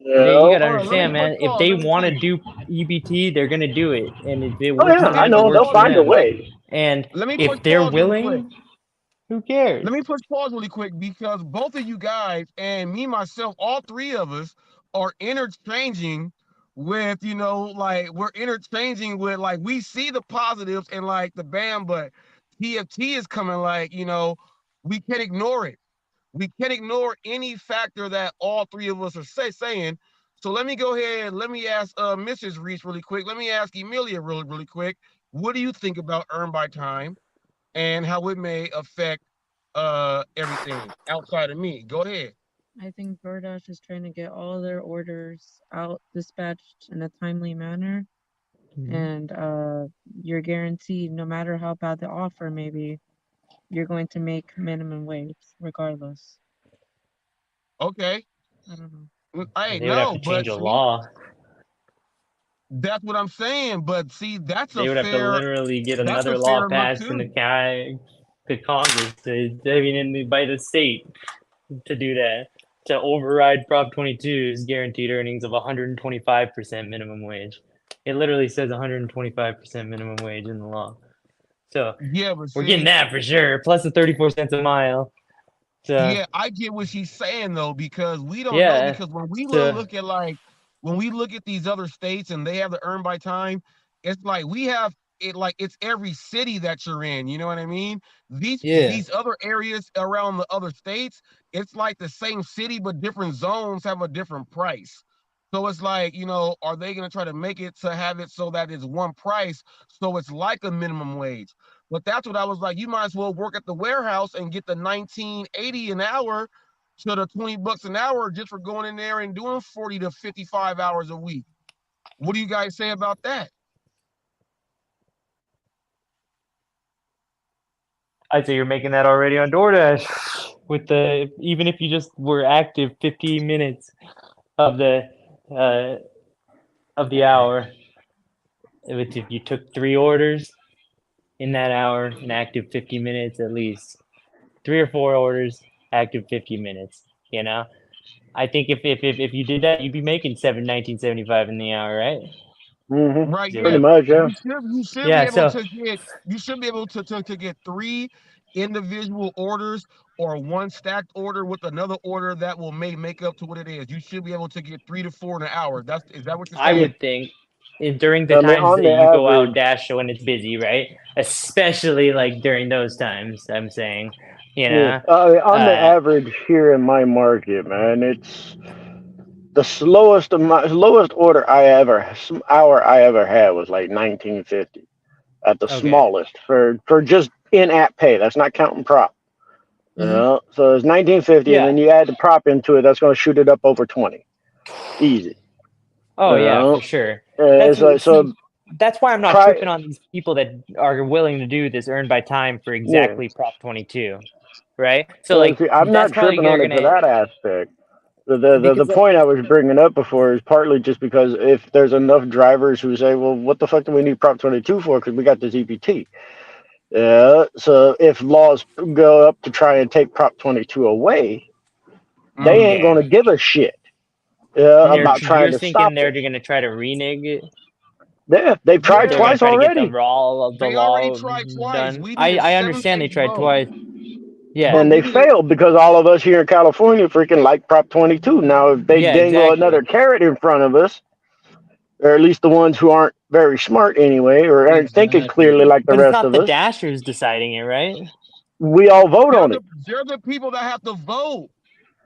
You
You
know?
gotta
Hold on, let me
understand,
push
man. If
pause.
they
Let me
want to
see.
do EBT, they're gonna do it, and if it
Oh
works
yeah,
for
Let me
I
them, it
know
push
they'll
works
pause
for
really
find a
them.
quick.
way.
And
Let me push
if they're
pause really quick.
willing, who cares?
Let me push pause really quick because both of you guys and me myself, all three of us are interchanging with, like we're interchanging with like we see the positives and like the bam, but TFT is coming like, we can't ignore it. We can't ignore any factor that all three of us are saying. So let me go ahead. Let me ask Mrs. Reese really quick. Let me ask Emilia really quick. What do you think about earn by time and how it may affect everything outside of me? Go ahead.
I think DoorDash is trying to get all their orders out dispatched in a timely manner, and you're guaranteed, no matter how bad the offer may be, you're going to make minimum wage regardless.
Okay.
I don't know.
Hey,
They would have
no,
to change
but
a
see,
law.
that's what I'm saying. But see,
They would have to literally get
that's a
another law
fair look
passed in
too.
the Congress by the state to do that, to override Prop 22's guaranteed earnings of 125% minimum wage. It literally says 125% minimum wage in the law. So
Yeah, but
we're getting
see,
that for sure, plus the 34 cents a mile. So
yeah, I get what she's saying though, because we don't know.
yeah,
Because when we
so
look at when we look at these other states and they have the earn by time, it's like we have it like it's every city that you're in. You know what I mean? These
yeah.
these other areas around the other states, it's like the same city but different zones have a different price. So it's like, are they gonna try to make it to have it so that it's one price, so it's like a minimum wage? But that's what I was like. You might as well work at the warehouse and get the 19.80 an hour to the $20 an hour just for going in there and doing 40 to 55 hours a week. What do you guys say about that?
I'd say you're making that already on DoorDash with even if you just were active 15 minutes of uh, the hour. If you took 3 orders in that hour, an active 50 minutes at least, 3 or 4 orders, active 50 minutes. I think if you did that, you'd be making 19.75 in the hour, right?
Right,
So,
yeah.
Pretty much, yeah.
You should be
yeah.
able
So
to get 3 individual orders or one stacked order with another order that will make up to what it is. You should be able to get 3 to 4 in an hour. Is that what you're
I
saying?
would think during the
I mean,
times
on
that
the
you go out
average,
dash when it's busy, right? Especially like during those times, I'm saying,
yeah, on the
uh,
average here in my market, man, it's the lowest order hour I ever had was like 1950 at the
okay,
smallest for just in-app pay. That's not counting prop. So it's 1950, and
yeah,
then you add the prop into it. That's going to shoot it up over 20, easy.
oh
You
yeah, for
know,
sure.
it's like so.
That's why I'm not
Try,
tripping on these people that are willing to do this earn by time for
yeah.
exactly Prop 22, right? So
So
like
see, I'm
that's
not
probably
tripping on
you're
it for
gonna
that aspect. The
because
point I was bringing up before is partly just because if there's enough drivers who say, well, what the fuck do we need Prop 22 for? Because we got this EPT. Yeah. So if laws go up to try and take Prop 22 away, they ain't
okay,
going to give a shit
and
about trying
you're
to
thinking
stop
they're
it.
gonna try to renege it.
Yeah, they've tried
They're gonna
twice
try to get
already,
the
They already
law
tried twice.
done.
We needed
I
7
understand they
states
tried
vote.
twice. Yeah,
But
and
we
they
needed
failed because all of us here in California freaking like Prop 22. Now, if they
yeah,
dangle another
exactly.
carrot in front of us, or at least the ones who aren't very smart anyway, or aren't thinking clearly
exactly.
like the
But it's
rest
not
of
the
us,
dashers deciding it, right?
we all vote
They're
on
the
it.
they're the people that have to vote.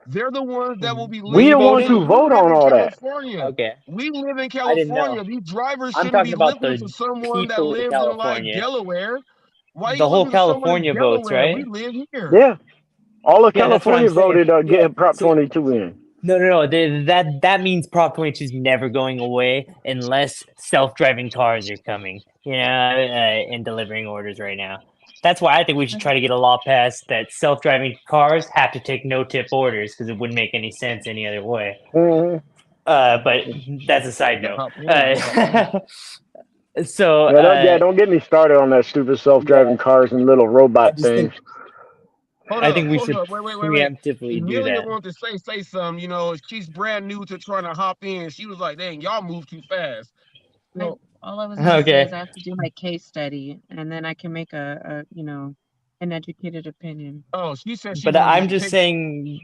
They're the ones that will be
We
We
the
living
ones
voted.
because
who
we
vote
live
on
in
all that.
California.
Okay,
We live in
I didn't know.
California. These drivers
I'm
shouldn't
talking
be
about
listening
the
to someone that
people in
lives in like
California.
Delaware. Why are
The
you
whole
listening to someone in
California votes,
Delaware? We
right?
live here.
Yeah, all of
Yeah, that's what I'm
California
saying.
voted
Yeah.
getting Prop
So
22 in.
no. That means Prop 22 is never going away unless self-driving cars are coming, and delivering orders right now. That's why I think we should try to get a law passed that self-driving cars have to take no-tip orders because it wouldn't make any sense any other way.
Mhm.
But that's a side note. So
don't get me started on that stupid self-driving cars and little
I
robot
just think
things.
I think we should
Wait.
preemptively do
Amelia
that.
wanted to say something. You know, she's brand new to trying to hop in. She was like, "Dang, y'all move too fast." So,
All I was gonna say is
Okay,
I have to do my case study, and then I can make a an educated opinion.
oh, she said she
but
wanted
I'm
to
just
take.
saying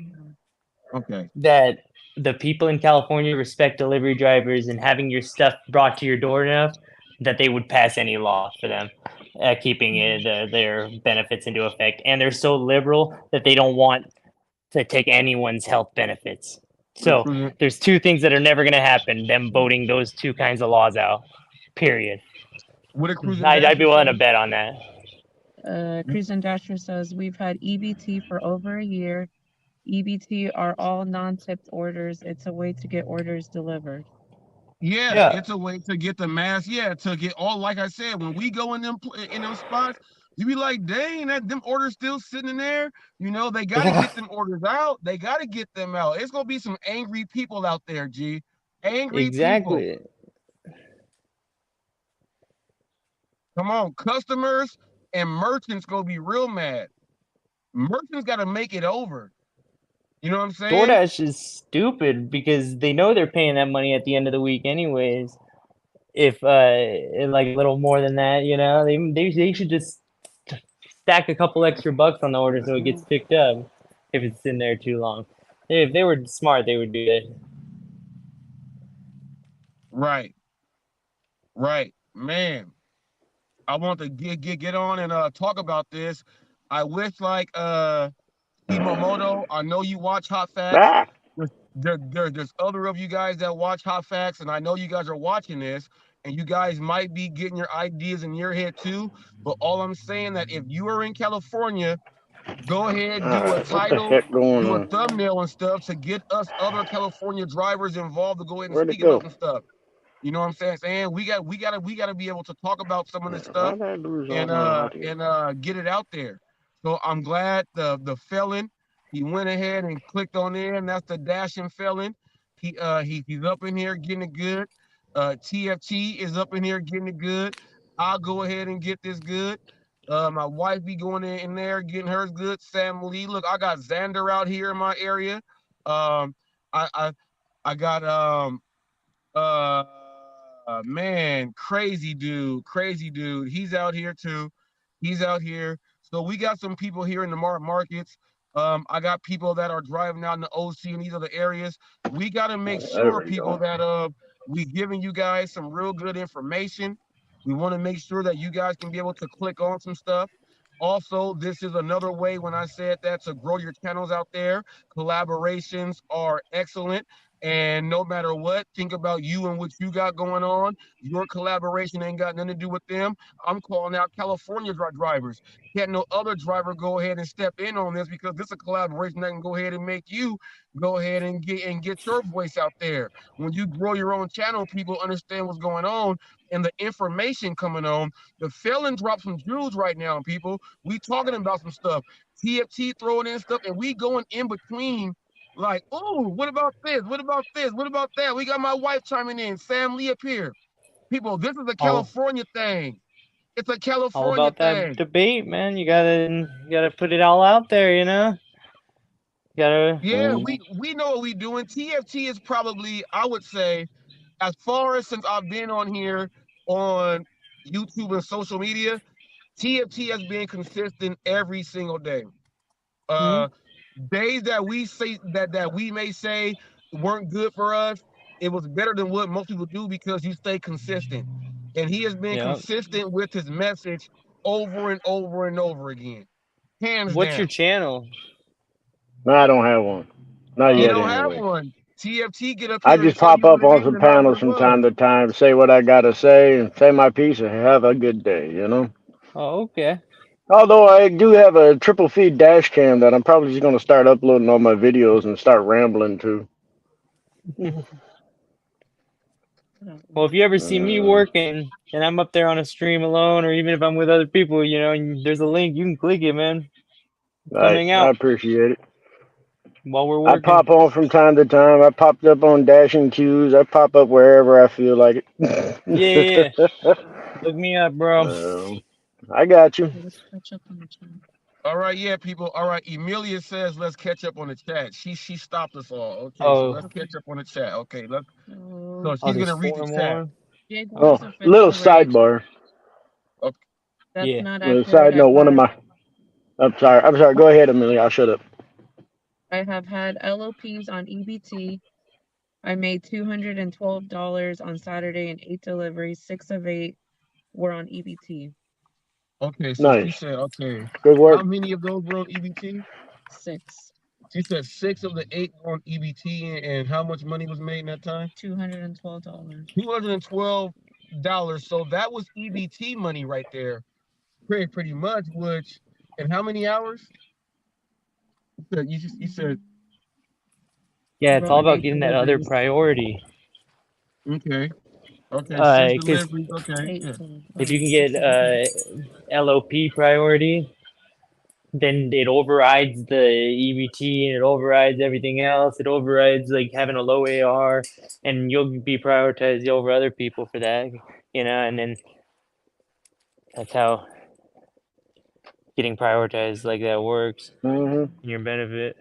Okay,
that the people in California respect delivery drivers and having your stuff brought to your door enough that they would pass any law for them, keeping their benefits into effect. And they're so liberal that they don't want to take anyone's health benefits. So there's two things that are never going to happen: them voting those two kinds of laws out. Period.
what did Cruise and
I'd be
Dasher
willing to
say?
bet on that.
Cruise and Dasher says we've had EBT for over a year. EBT are all non-tipped orders. It's a way to get orders delivered.
Yeah,
Yeah,
it's a way to get the mass. Yeah, to get all. Like I said, when we go in them spots, you be like, "Dang, that them orders still sitting in there." You know, they got to
yeah,
get them orders out. They got to get them out. It's gonna be some angry people out there, G. Angry people.
exactly.
Come on, customers and merchants gonna be real mad. Merchants got to make it over. You know what I'm saying?
DoorDash is stupid because they know they're paying that money at the end of the week anyways. If like a little more than that, they should just stack a couple extra bucks on the order so it gets picked up if it's in there too long. If they were smart, they would do it.
Right, right, man. I want to get on and talk about this. I wish like Momoto. I know you watch Hot Facts.
Ah,
There's other of you guys that watch Hot Facts, and I know you guys are watching this, and you guys might be getting your ideas in your head too. But all I'm saying that if you are in California, go ahead,
all
do a
right, what the
title,
heck going
do a
on?
thumbnail and stuff to get us other California drivers involved to go ahead and
Where'd it
speak
go?
about some stuff. You know what I'm saying? Saying we gotta be able to talk about some of this
Why
stuff
did I lose all
and
my audio?
get it out there. So I'm glad the felon he went ahead and clicked on there, and that's the dashing felon. He's up in here getting it good. TFT is up in here getting it good. I'll go ahead and get this good. My wife be going in there getting hers good. Sam Lee, look, I got Xander out here in my area. I got uh man, crazy dude. He's out here too. He's out here. So we got some people here in the markets. I got people that are driving out in the OC and these other areas. We got to make
There
sure,
we
people,
go.
that we giving you guys some real good information. We want to make sure that you guys can be able to click on some stuff. Also, this is another way when I said that to grow your channels out there. Collaborations are excellent. And no matter what, think about you and what you got going on. Your collaboration ain't got nothing to do with them. I'm calling out California drivers. Can't no other driver go ahead and step in on this because this is a collaboration that can go ahead and make you go ahead and get your voice out there. When you grow your own channel, people understand what's going on and the information coming on. The felon dropped some jewels right now, people. We talking about some stuff. TFT throwing in stuff, and we going in between like, oh, what about this? What about this? What about that? We got my wife chiming in. Sam Lee up here. People, this is a
All
California thing. It's a
all
California
about that
thing.
debate, man. You gotta put it all out there, You gotta.
Yeah, we know what we doing. TFT is probably, I would say, as far as since I've been on here on YouTube and social media, TFT has been consistent every single day.
Hmm?
Uh, Days that we say that we may say weren't good for us, it was better than what most people do because you stay consistent. And he has been
Yeah.
consistent with his message over and over and over again. Hands
What's your
down.
channel?
No, I don't have one. Not
He
Oh,
yet,
don't
okay.
have
anyway.
one. TFT get up
I
here and
just
tell
pop
you what
up
it
on
is
some
and not what
panels
it
from time
was.
to time, say what I gotta say, and say my piece, and have a good day.
Oh, okay.
Although I do have a triple feed dash cam that I'm probably just gonna start uploading all my videos and start rambling to.
Well, if you ever see me
Uh,
working and I'm up there on a stream alone, or even if I'm with other people, and there's a link, you can click it, man. Come hang
I
out.
appreciate it.
while we're
I
working.
pop on from time to time. I popped up on dashing queues. I pop up wherever I feel like it.
Yeah. Look me up, bro.
I got you.
Let's catch up on the chat.
All right, yeah, people. All right, Emilia says let's catch up on the chat. She stopped us all. Okay, so
Oh.
let's catch up on the chat. Okay, let's.
Oh,
So
Oh,
she's
there's
gonna read the
4
chat.
more.
Jake
Oh,
Wars
little
official rate.
sidebar.
That's
Yeah.
not
Little
accurate.
side note. One of my. I'm sorry. Go ahead, Amelia. I'll shut up.
I have had LOPs on EBT. I made $212 on Saturday and 8 deliveries. 6 of 8 were on EBT.
Okay, so she
Nice.
said, okay,
Good work.
how many of those were on EBT?
6.
She said 6 of the 8 were on EBT, and how much money was made in that time?
$212.
$212. So that was EBT money right there, pretty much. Which, and how many hours? You said
Yeah, it's all
About
about
8
getting that other
deliveries.
priority.
okay. Okay, 6
'Cause
deliveries. Okay,
8
yeah.
total.
if you can get LOP priority, then it overrides the EBT and it overrides everything else. It overrides like having a low AR, and you'll be prioritized over other people for that, and then that's how getting prioritized like that works in your benefit.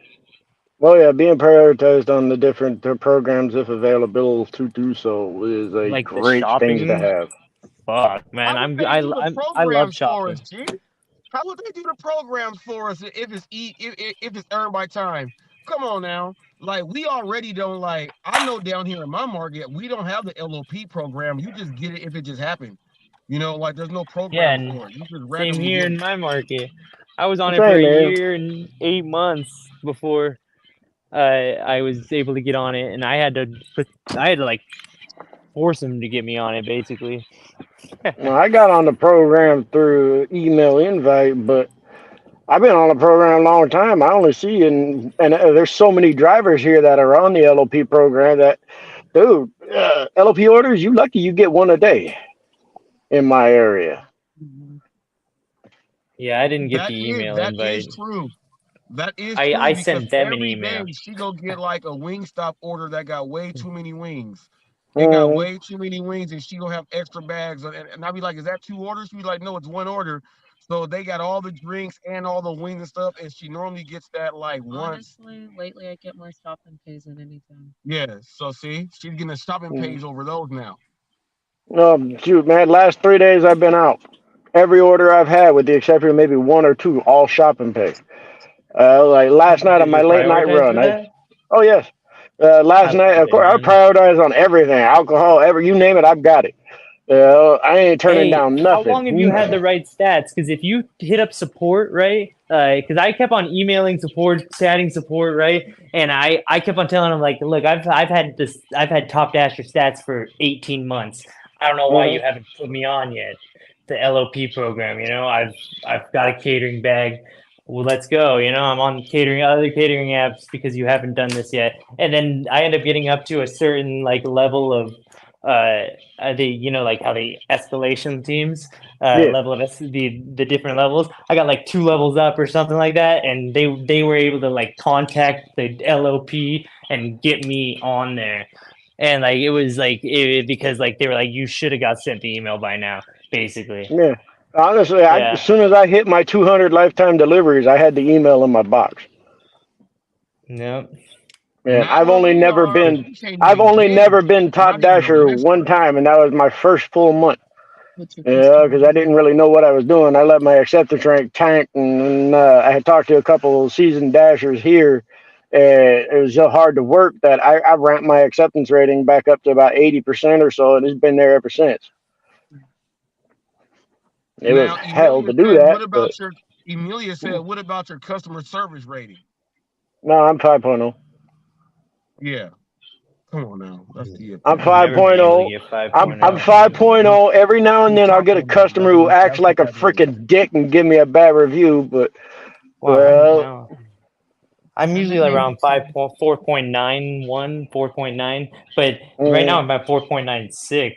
Well, yeah, being prioritized on the different programs, if available to do so, is a
Like the
great thing to
shopping.
have.
Fuck, man,
How would they do the
I love
programs for us,
shopping.
G? How would they do the programs for us if it's earned by time? Come on now. Like we already don't like. I know down here in my market, we don't have the LOP program. You just get it if it just happened. Like there's no
Yeah,
program
and
for it. You just
same
randomly
here
get
in
it.
my market. I was on it for
Same,
a
man.
year and 8 months before I was able to get on it, and I had to like force him to get me on it, basically.
Well, I got on the program through email invite, but I've been on the program a long time. I only see and there's so many drivers here that are on the LOP program that, dude, LOP orders, you lucky you get one a day in my area.
Yeah, I didn't get
That
the
is
email
that
invite.
is true. That is
I
true because
sent them an
every
email.
day she go get like a Wingstop order that got way too many wings. It got
Mhm.
way too many wings, and she gonna have extra bags. And I'll be like, "Is that 2 orders?" She be like, "No, it's 1 order." So they got all the drinks and all the wings and stuff, and she normally gets that like once.
Honestly, lately I get more shopping pays than anything.
Yeah. So see, she's getting a shopping page over those now.
No, shoot, man. Last 3 days I've been out. Every order I've had, with the exception of maybe 1 or 2, all shopping pay. Like last night on
Did
my
you
late night
prioritize for
run,
that?
oh yes,
I
last
love
night of
it,
course I
man.
prioritize on everything, alcohol, you name it, I've got it. I ain't turning
Hey,
down
how
nothing.
long have you had the right stats? Because if you hit up support, right? Because I kept on emailing support, chatting support, right? And I kept on telling them like, look, I've had Top Dasher stats for 18 months. I don't know why you haven't put me on yet. The LOP program, I've got a catering bag. Well, let's go. I'm on other catering apps because you haven't done this yet. And then I end up getting up to a certain like level of like how the escalation teams
Yeah.
level of the different levels. I got like 2 levels up or something like that, and they were able to like contact the LOP and get me on there. And like it was like because like they were like, you should have got sent the email by now, basically.
Yeah. Honestly,
Yeah.
as soon as I hit my 200 lifetime deliveries, I had the email in my box.
Yep.
Man,
Not where we are. We can't
I've
even
only
get
never
it.
been Top
Not even a
Dasher
list.
one time, and that was my first full month.
What's your
Yeah, because I didn't really know what I was doing. I let my acceptance rank tank, and I had talked to a couple of seasoned dashers here. It was so hard to work that I ramped my acceptance rating back up to about 80% or so, and it's been there ever since. It was
Now,
hell
Emilia
to do
says,
that, but
Emilia said, what about your customer service rating?
no, I'm 5.0.
Yeah. Come on now. That's the
I'm
I've never been able to
5.0.
get
I'm
5.0.
5.0. Every now and then I'll get a customer who acts like a freaking dick and give me a bad review, but well,
Wow. I'm usually
Okay.
around 4.91, 4.9, but right now I'm at 4.96.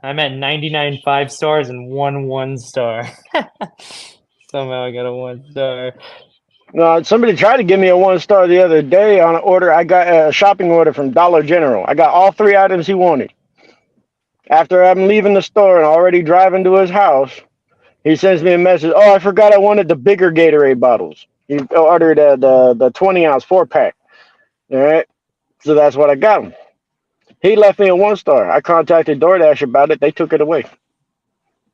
I'm at 99 5 stars and 1 1 star. Somehow I got a 1 star.
No, somebody tried to give me a 1 star the other day on an order. I got a shopping order from Dollar General. I got all 3 items he wanted. After I'm leaving the store and already driving to his house, he sends me a message. Oh, I forgot I wanted the bigger Gatorade bottles. He ordered the 20-ounce 4-pack. All right, so that's what I got him. He left me a 1 star. I contacted DoorDash about it. They took it away.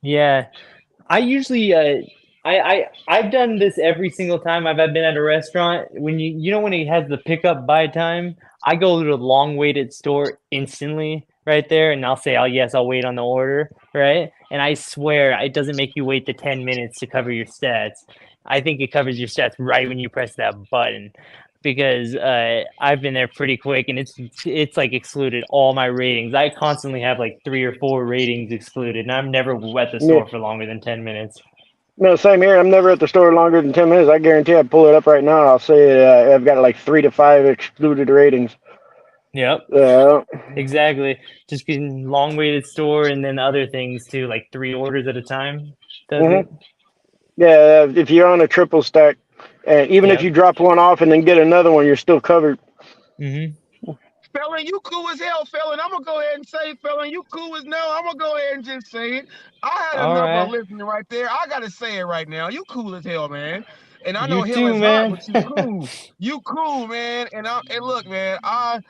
Yeah, I usually I've done this every single time I've been at a restaurant. When when it has the pickup by time, I go to the long waited store instantly right there, and I'll say, "Oh yes, I'll wait on the order," right? And I swear it doesn't make you wait the 10 minutes to cover your stats. I think it covers your stats right when you press that button. Because I've been there pretty quick, and it's like excluded all my ratings. I constantly have like 3 or 4 ratings excluded, and I'm never at the store for longer than 10 minutes.
No, same here. I'm never at the store longer than 10 minutes. I guarantee I'd pull it up right now. I'll say I've got like 3 to 5 excluded ratings.
Yep. Exactly. Just getting long waited store, and then other things too, like 3 orders at a time. Does it?
Yeah, if you're on a triple stack, and even if you drop one off and then get another one, you're still covered.
Felon, you cool as hell, Felon. I'm gonna go ahead and say, Felon, you cool as no. I'm gonna go ahead and just say it. I had enough of listening right there. I gotta say it right now. You cool as hell, man. And I know hell is hot, but you cool. You cool, man. And look, man, I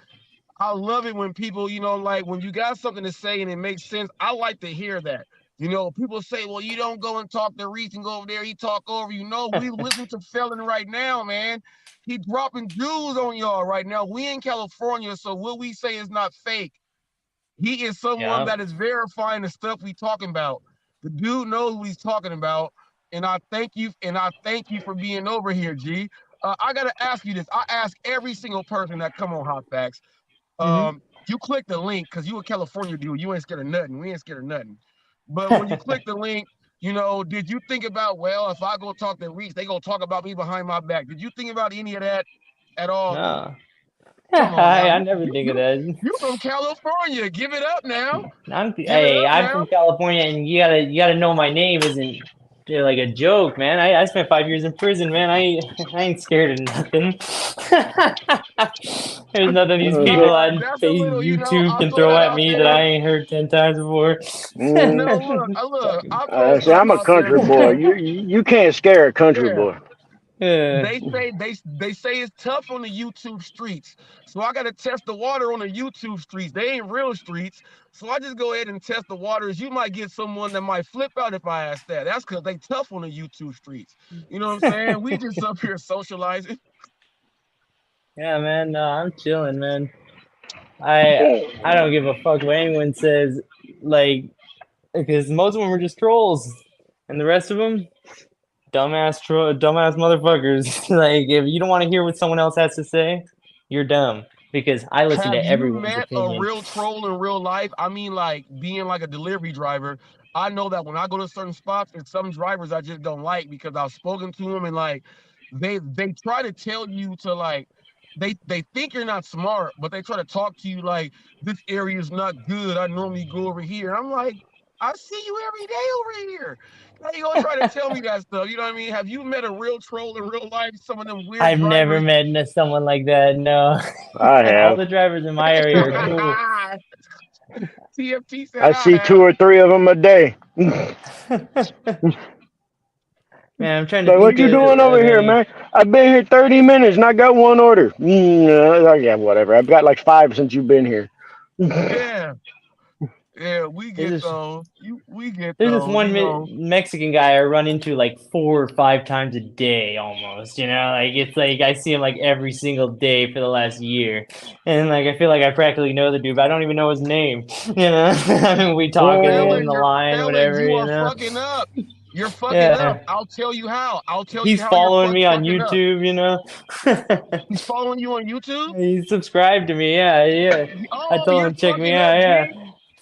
love it when people, like when you got something to say and it makes sense. I like to hear that. People say, well, you don't go and talk to Reese and go over there. He talk over you. No, we listen to Felon right now, man. He dropping jewels on y'all right now. We in California, so what we say is not fake. He is someone that is verifying the stuff we talking about. The dude knows what he's talking about, and I thank you for being over here, G. I gotta ask you this. I ask every single person that come on Hot Facts. You click the link because you a California dude. You ain't scared of nothing. We ain't scared of nothing. But when you click the link, did you think about, well, if I go talk to Reese, they gonna talk about me behind my back? Did you think about any of that at all?
No.
Come on,
I never think of that.
You from California? Give it up now.
I'm from California, and you gotta know my name isn't like a joke, man. I spent 5 years in prison, man. I ain't scared of nothing. There's nothing these people on YouTube can throw at me that I ain't heard 10 times before.
No, look.
I'm a country boy. You can't scare a country boy.
They say it's tough on the YouTube streets. So I got to test the water on the YouTube streets. They ain't real streets. So I just go ahead and test the waters. You might get someone that might flip out if I ask that. That's because they tough on the YouTube streets. You know what I'm saying? We just up here socializing.
Yeah, man. No, I'm chilling, man. I don't give a fuck what anyone says, like, because most of them are just trolls, and the rest of them, dumbass motherfuckers. Like, if you don't want to hear what someone else has to say, you're dumb. Because I listen to everyone's opinion.
Have you met a real troll in real life? I mean, like, being like a delivery driver, I know that when I go to certain spots, there's some drivers I just don't like because I've spoken to them, and, like, they try to tell you to, like, they think you're not smart, but they try to talk to you like, this area is not good. I normally go over here. I'm like, I see you every day over here. How you gonna try to tell me that stuff? You know what I mean? Have you met a real troll in real life? Some of them weird
I've
drivers?
never met someone like that. No.
I have.
All the drivers in my area are
cool. TFT said
I see 2 or 3 of them a day.
Man, I'm trying to.
Like, what you doing over here, man? I've been here 30 minutes and I got 1 order. Yeah, whatever. I've got like 5 since you've been here.
Yeah, we get those. We get
There's
those.
this one Mexican guy I run into like 4 or 5 times a day almost, like it's like I see him like every single day for the last year. And like I feel like I practically know the dude, but I don't even know his name. I mean, we talk in the line, whatever,
you are fucking up. You're fucking up. I'll tell you how.
He's following me on YouTube,
He's following you on YouTube?
He subscribed to me, yeah. I told him to check me out, yeah.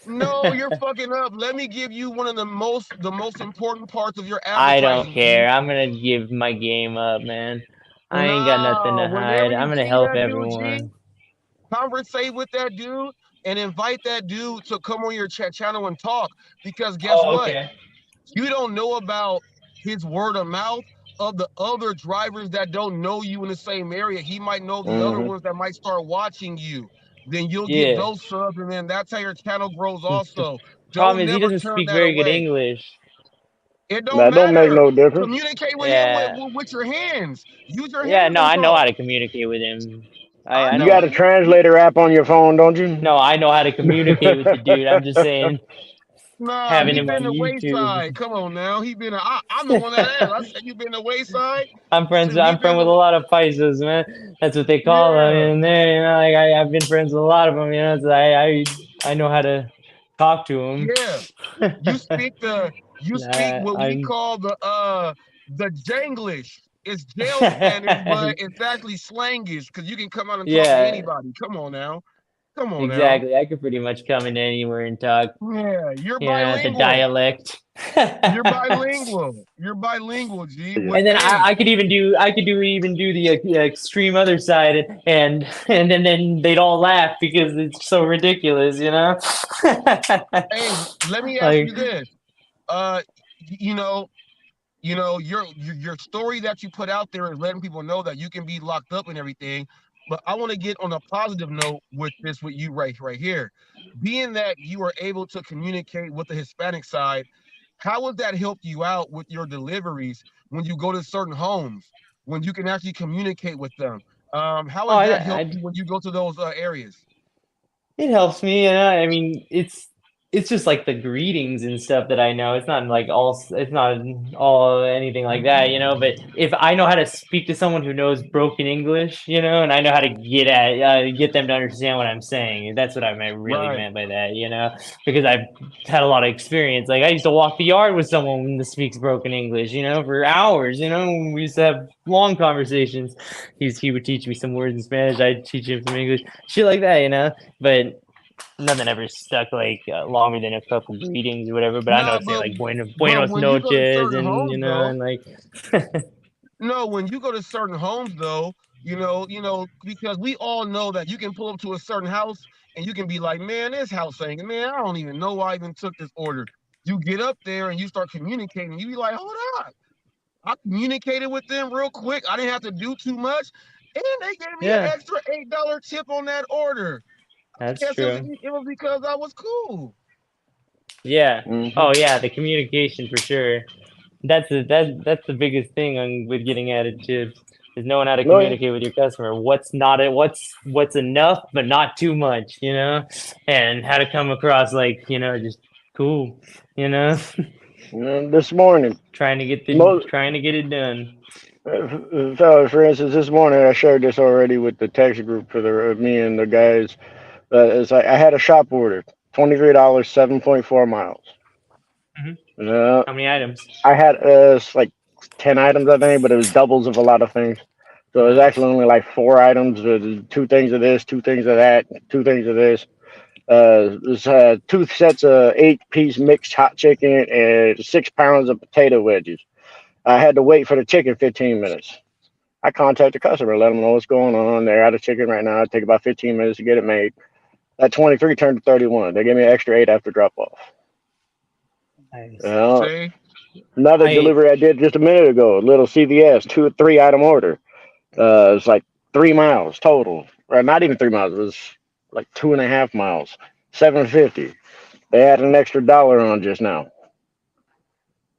No, you're fucking up. Let me give you one of the most important parts of your
I
advertising.
don't care. I'm gonna give my game up, man. I ain't got nothing to hide. I'm gonna help everyone.
Conversate with that dude and invite that dude to come on your channel and talk. Because guess what? You don't know about his word of mouth of the other drivers that don't know you in the same area. He might know the other
Mm-hmm.
ones that might start watching you. Then you'll get
Yeah.
those subs, and then that's how your channel grows also.
Problem
Don't
is he
never
doesn't
turn
speak
that
very good
away.
English.
It don't
That don't make
matter.
no difference.
Communicate with him
Yeah.
with your hands. Use your
Yeah,
hands
no,
and
I know how
talk.
to communicate with him.
I
I
You
know.
got a
know.
translator app on your phone, don't you?
No, I know how to communicate with the dude. I'm just saying,
Nah,
having
he
him
been
on
to
YouTube.
Wayside. Come on now. He been. I'm the one that asked. I said you been to Wayside.
I'm friends.
Shoot, he
I'm friend
been
with a
to.
lot of Paisos, man. That's what they call them.
Yeah,
And they, like I've been friends with a lot of them. So I know how to talk to them.
yeah. You speak what we
I'm.
call the Janglish. It's jail Spanish, but it's actually slangish because you can come out and talk to
Yeah,
anybody. Come on now. Come on now.
exactly. I could pretty much come in anywhere and talk.
Yeah, you're
The
bilingual.
dialect.
You're bilingual. You're bilingual, G.
And then
Hey,
I could even do the extreme other side, and then they'd all laugh because it's so ridiculous,
hey, let me ask
Like,
you this. Uh, you know, your story that you put out there is letting people know that you can be locked up and everything. But I want to get on a positive note with you right here. Being that you were able to communicate with the Hispanic side, how has that helped you out with your deliveries when you go to certain homes, when you can actually communicate with them? How
oh,
has that helped you when you go to those areas?
it helps me, I mean, it's just like the greetings and stuff that I know. It's not all anything like that, But if I know how to speak to someone who knows broken English, and I know how to get them to understand what I'm saying, that's what really
Right.
meant by that, Because I've had a lot of experience. Like I used to walk the yard with someone that speaks broken English, for hours. We used to have long conversations. He would teach me some words in Spanish. I'd teach him some English, shit like that. But nothing ever stuck like longer than a couple greetings or whatever. But I know
Nah,
it's saying like
but
Buenos
when you go to
noches,
certain
and
homes though,
and like
no, when you go to certain homes though, because we all know that you can pull up to a certain house and you can be like, man, this house ain't, man, I don't even know why I even took this order. You get up there and you start communicating. You be like, hold on. I communicated with them real quick. I didn't have to do too much. And they gave me an
yeah,
extra $8 tip on that order. I
that's
guess
true.
it was because I was cool.
Yeah.
Mm-hmm.
Oh yeah, the communication for sure. That's the biggest thing with getting added tips is knowing how to
No, yeah.
communicate with your customer. What's not it? What's enough, but not too much. And how to come across like just cool.
This morning, most,
Trying to get it done.
for instance, this morning I shared this already with the text group for me and the guys. It's like I had a shop order, $23, 7.4 miles.
Hmm.
Uh,
How many items?
I had it's like 10 items, I think, but it was doubles of a lot of things. So it was actually only like 4 items. Two things of this, two things of that, two things of this. There's 2 sets of 8-piece mixed hot chicken and 6 pounds of potato wedges. I had to wait for the chicken 15 minutes. I contacted the customer, let them know what's going on. They're out of chicken right now. It take about 15 minutes to get it made. That 23 turned to 31. They gave me an extra 8 after drop off.
Nice.
Uh,
See?
Another
I
delivery I did just a minute ago, a little CVS, 2 or 3 item order. It's like 3 miles total. Or not even 3 miles, it was like 2.5 miles. 750. They added an extra dollar on just now.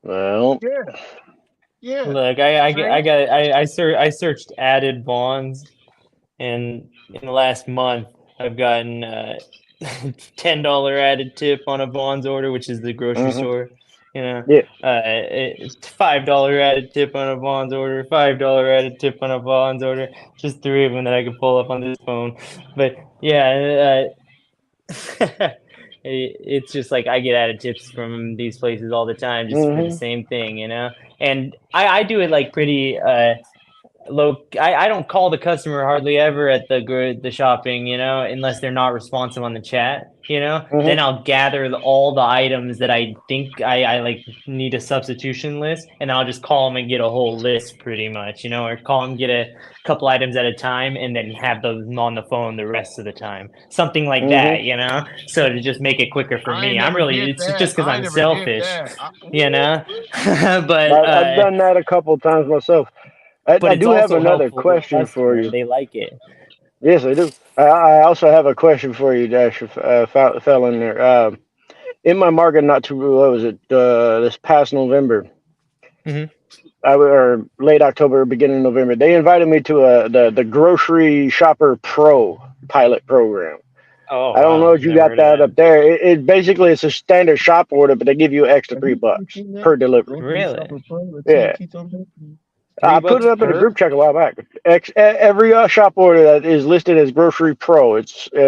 Well,
Yeah. Yeah.
look.
See?
I searched added bonds, and in the last month, I've gotten $10 added tip on a Vons order, which is the grocery
hmm
store.
yeah.
$5 added tip on a Vons order, $5 added tip on a Vons order. Just 3 of them that I could pull up on this phone. But yeah, it's just like I get added tips from these places all the time, just for the
hmm
same thing. And I do it like pretty. I don't call the customer hardly ever at the shopping, unless they're not responsive on the chat, Then I'll gather all the items that I think I like need a substitution list, and I'll just call them and get a whole list pretty much, or call them, get a couple items at a time, and then have them on the phone the rest of the time. Something like that, So to just make it quicker for me. It's just because I'm selfish, But
I've done that a couple times myself. I do have another question for you.
They like it.
Yes, I do. I also have a question for you, Dash. Fell in there. In my market, not too. What was it? This past November, or late October, beginning of November, they invited me to the Grocery Shopper Pro pilot program.
Oh,
I don't know if you got that up there. It basically it's a standard shop order, but they give you extra $3 per delivery.
Really?
Yeah. I put it up in a group chat a while back. Every shop order that is listed as Grocery Pro,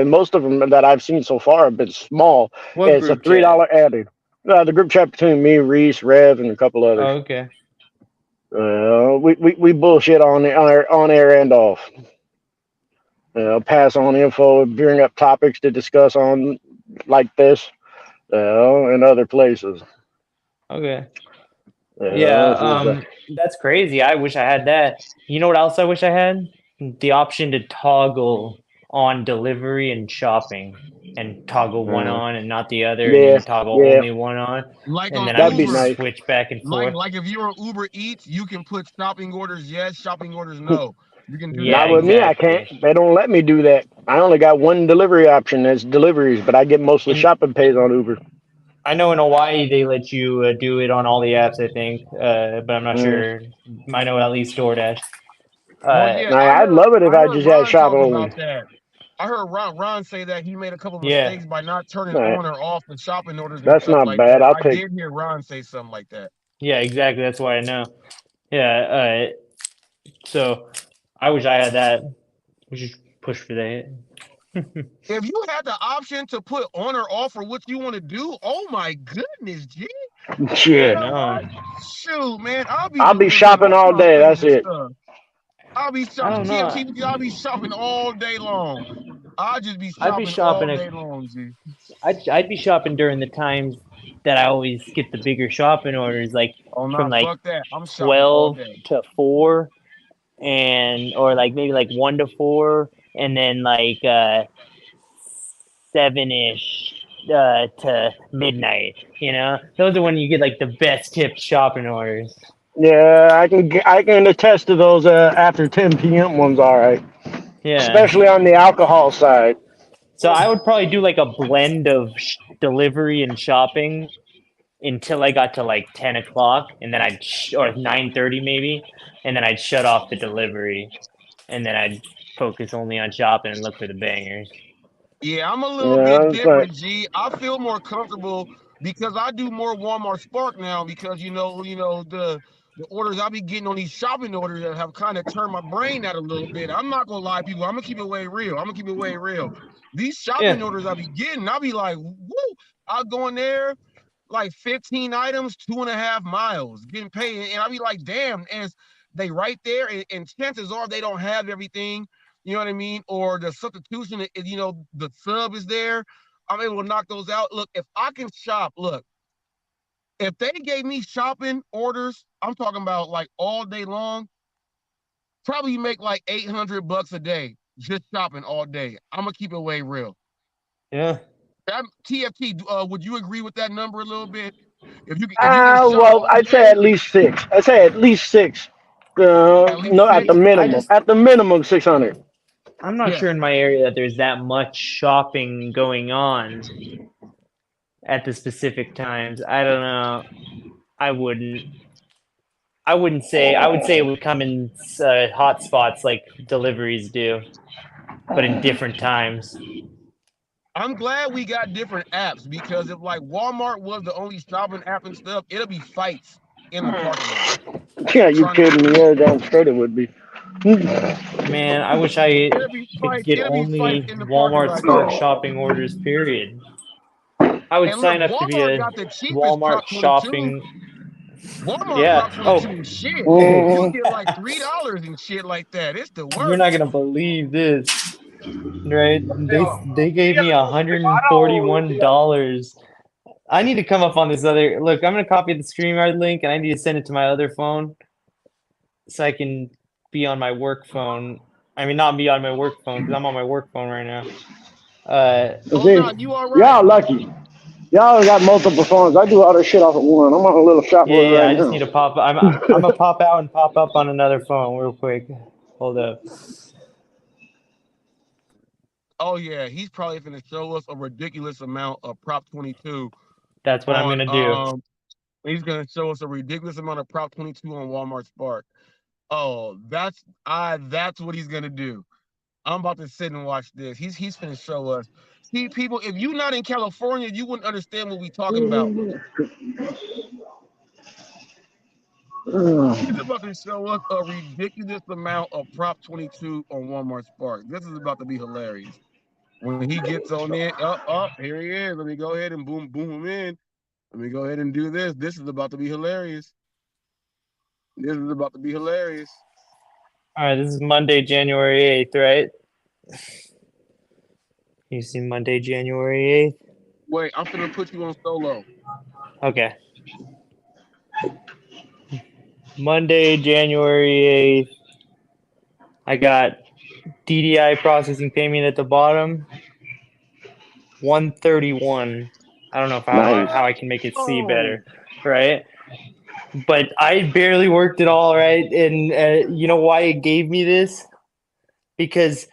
most of them that I've seen so far have been small. It's a $3 added. The group chat between me, Reese, Rev, and a couple others.
Oh, okay.
We bullshit on air and off. Pass on info, bring up topics to discuss on like this, in other places.
Okay. That's crazy. I wish I had that. You know what else I wish I had? The option to toggle on delivery and shopping, and toggle one on and not the other, and then toggle only one on. And then
that'd
be nice. Switch back and forth.
Like if you're on Uber Eats, you can put shopping orders yes, shopping orders no. You can do
that. Not with me, I can't. They don't let me do that. I only got one delivery option. That's deliveries, but I get most of the shopping pays on Uber.
I know in Hawaii they let you do it on all the apps, I think, but I'm not sure. I know at least DoorDash.
I'd love it if I just had shop only.
I heard Ron say that he made a couple of mistakes by not turning on or off the shopping orders.
That's not
like
bad.
I did hear Ron say something like that.
Yeah, exactly. That's why I know. Yeah. So I wish I had that. We should push for that.
If you had the option to put on or off for what you want to do, oh my goodness, G.
Shit.
Shoot, man.
I'll be shopping all day. That's it.
I'll be shopping. I'll be shopping all day long. I'll just be shopping all day long, G.
I'd be shopping during the times that I always get the bigger shopping orders, like from like 12 to 4, or like maybe like 1 to 4. And then like 7-ish to midnight. Those are when you get like the best tipped shopping orders.
Yeah, I can attest to those after 10 p.m. ones. All right.
Yeah.
Especially on the alcohol side.
So I would probably do like a blend of delivery and shopping until I got to like 10 o'clock, and then or 9:30 maybe, and then I'd shut off the delivery, and then I'd focus only on shopping and look for the bangers.
Yeah, I'm a little bit different, G. I feel more comfortable because I do more Walmart Spark now because the orders I be getting on these shopping orders that have kind of turned my brain out a little bit. I'm not gonna lie, people. I'm gonna keep it way real. These shopping orders I be getting, I'll be like, woo! I'll go in there, like 15 items, 2.5 miles, getting paid, and I'll be like, damn, and they right there, and chances are they don't have everything. You know what I mean? Or the substitution, the sub is there. I'm able to knock those out. Look, if I can shop, if they gave me shopping orders, I'm talking about like all day long, probably make like $800 a day just shopping all day. I'm gonna keep it way real.
Yeah.
TFT, would you agree with that number a little bit?
I'd say at least 6. I'd say at least 6. At the minimum. At the minimum, 600.
I'm not sure in my area that there's that much shopping going on at the specific times. I don't know. I wouldn't say. I would say it would come in hot spots like deliveries do, but in different times.
I'm glad we got different apps because if like Walmart was the only shopping app and stuff, it'll be fights in the parking lot.
Yeah, you kidding me? Yeah, down straight it would be.
Man, I wish I could get only Walmart Spark shopping orders, period. I would sign up to be a Walmart shopping.
Walmart
Yeah.
Prop
Oh,
22 and shit.
Mhm.
You get like $3 and shit like that. It's the
you're
worst.
not gonna believe this, right? They gave me
$141.
$141. I need to come up on this other. Look, I'm gonna copy the StreamYard link, and I need to send it to my other phone so I can be on my work phone. I mean, not be on my work phone because I'm on my work phone right now.
Oh,
See,
no, you all right.
y'all lucky. Y'all got multiple phones. I do all this shit off of one. I'm on a little shop
Yeah,
order
yeah.
right
I just need
now.
to pop. I'm gonna pop out and pop up on another phone real quick. Hold up.
Oh, yeah, he's probably going to show us a ridiculous amount of Prop 22
That's what I'm
on,
gonna do.
he's going to show us a ridiculous amount of Prop 22 on Walmart Spark. Oh, that's what he's going to do. I'm about to sit and watch this. He's finna show us. See, people, if you're not in California, you wouldn't understand what we talking about. He's about to show us a ridiculous amount of Prop 22 on Walmart Spark. This is about to be hilarious. When he gets on in, here he is. Let me go ahead and boom him in. Let me go ahead and do this. This is about to be hilarious. This is about to be hilarious.
All right, this is Monday, January 8th, right? You see Monday, January 8th?
Wait, I'm finna put you on solo.
Okay. Monday, January 8th. I got DDI processing payment at the bottom. 131. I don't know
Nice.
how I can make it see
Oh,
better, right? But I barely worked it all, right? And you know why it gave me this? Because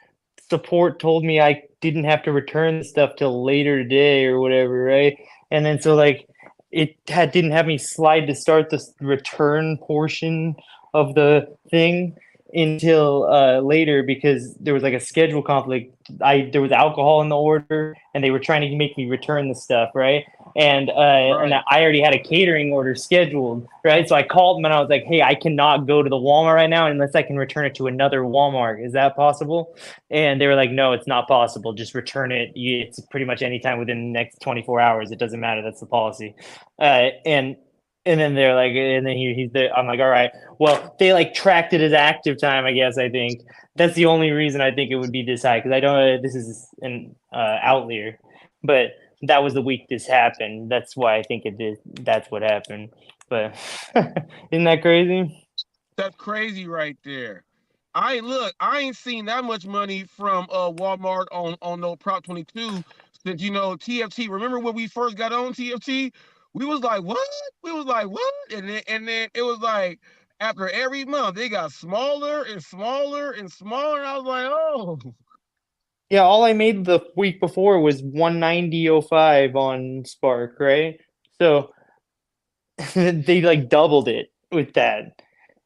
support told me I didn't have to return the stuff till later today or whatever, right? And then so like didn't have me slide to start the return portion of the thing until later because there was like a schedule conflict. There was alcohol in the order and they were trying to make me return the stuff, right? And
right.
I already had a catering order scheduled, right? So I called them and I was like, "Hey, I cannot go to the Walmart right now unless I can return it to another Walmart. Is that possible?" And they were like, "No, it's not possible. Just return it. It's pretty much anytime within the next 24 hours. It doesn't matter. That's the policy." And then they're like, and then he's there. I'm like, all right. Well, they like tracked it as active time, I guess. I think that's the only reason I think it would be this high because I don't. This is an outlier, but that was the week this happened. That's why I think it did. That's what happened. But isn't that crazy?
That's crazy right there. I ain't seen that much money from Walmart on no Prop 22 since TFT. Remember when we first got on TFT? We was like, what? We was like, what? And then it was like after every month it got smaller and smaller and smaller. And I was like, oh.
Yeah, all I made the week before was 190.05 on Spark, right? So they like doubled it with that.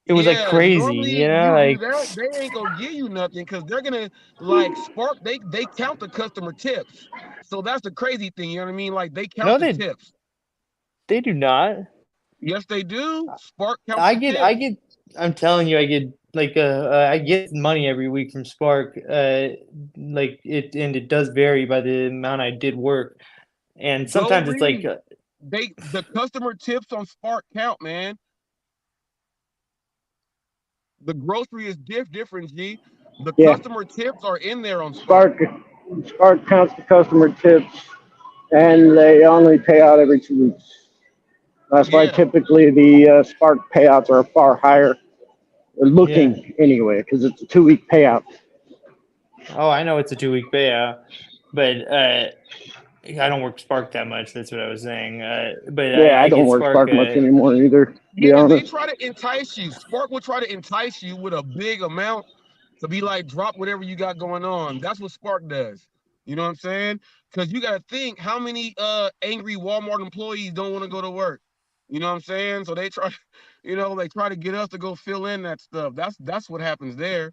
It was like
Yeah,
crazy,
normally
you know?
you do
Like,
that, they ain't gonna give you nothing because they're gonna like Spark. They count the customer tips, so that's the crazy thing. You know what I mean? Like they count
no,
the tips.
they do not.
Yes, they do. Spark counts the
I
tips.
get. I'm telling you, I get like I get money every week from Spark. Like it, and it does vary by the amount I did work, and
Go
sometimes it's like,
read. The customer tips on Spark count, man. The grocery is different, G. The
Yeah.
customer tips are in there on Spark.
Spark counts the customer tips, and they only pay out every 2 weeks. That's why
Yeah,
typically the Spark payouts are far higher,
yeah.
looking anyway, because it's a 2 week payout.
Oh, I know it's a 2 week payout, but I don't work Spark that much. That's what I was saying. But
Yeah, I
I
don't
get
work
Spark.
Spark much anymore either, to be
yeah. They
honest.
try to entice you. Spark will try to entice you with a big amount to be like, drop whatever you got going on. That's what Spark does. You know what I'm saying? Because you got to think how many angry Walmart employees don't want to go to work. You know what I'm saying? So they try, they try to get us to go fill in that stuff. That's what happens there.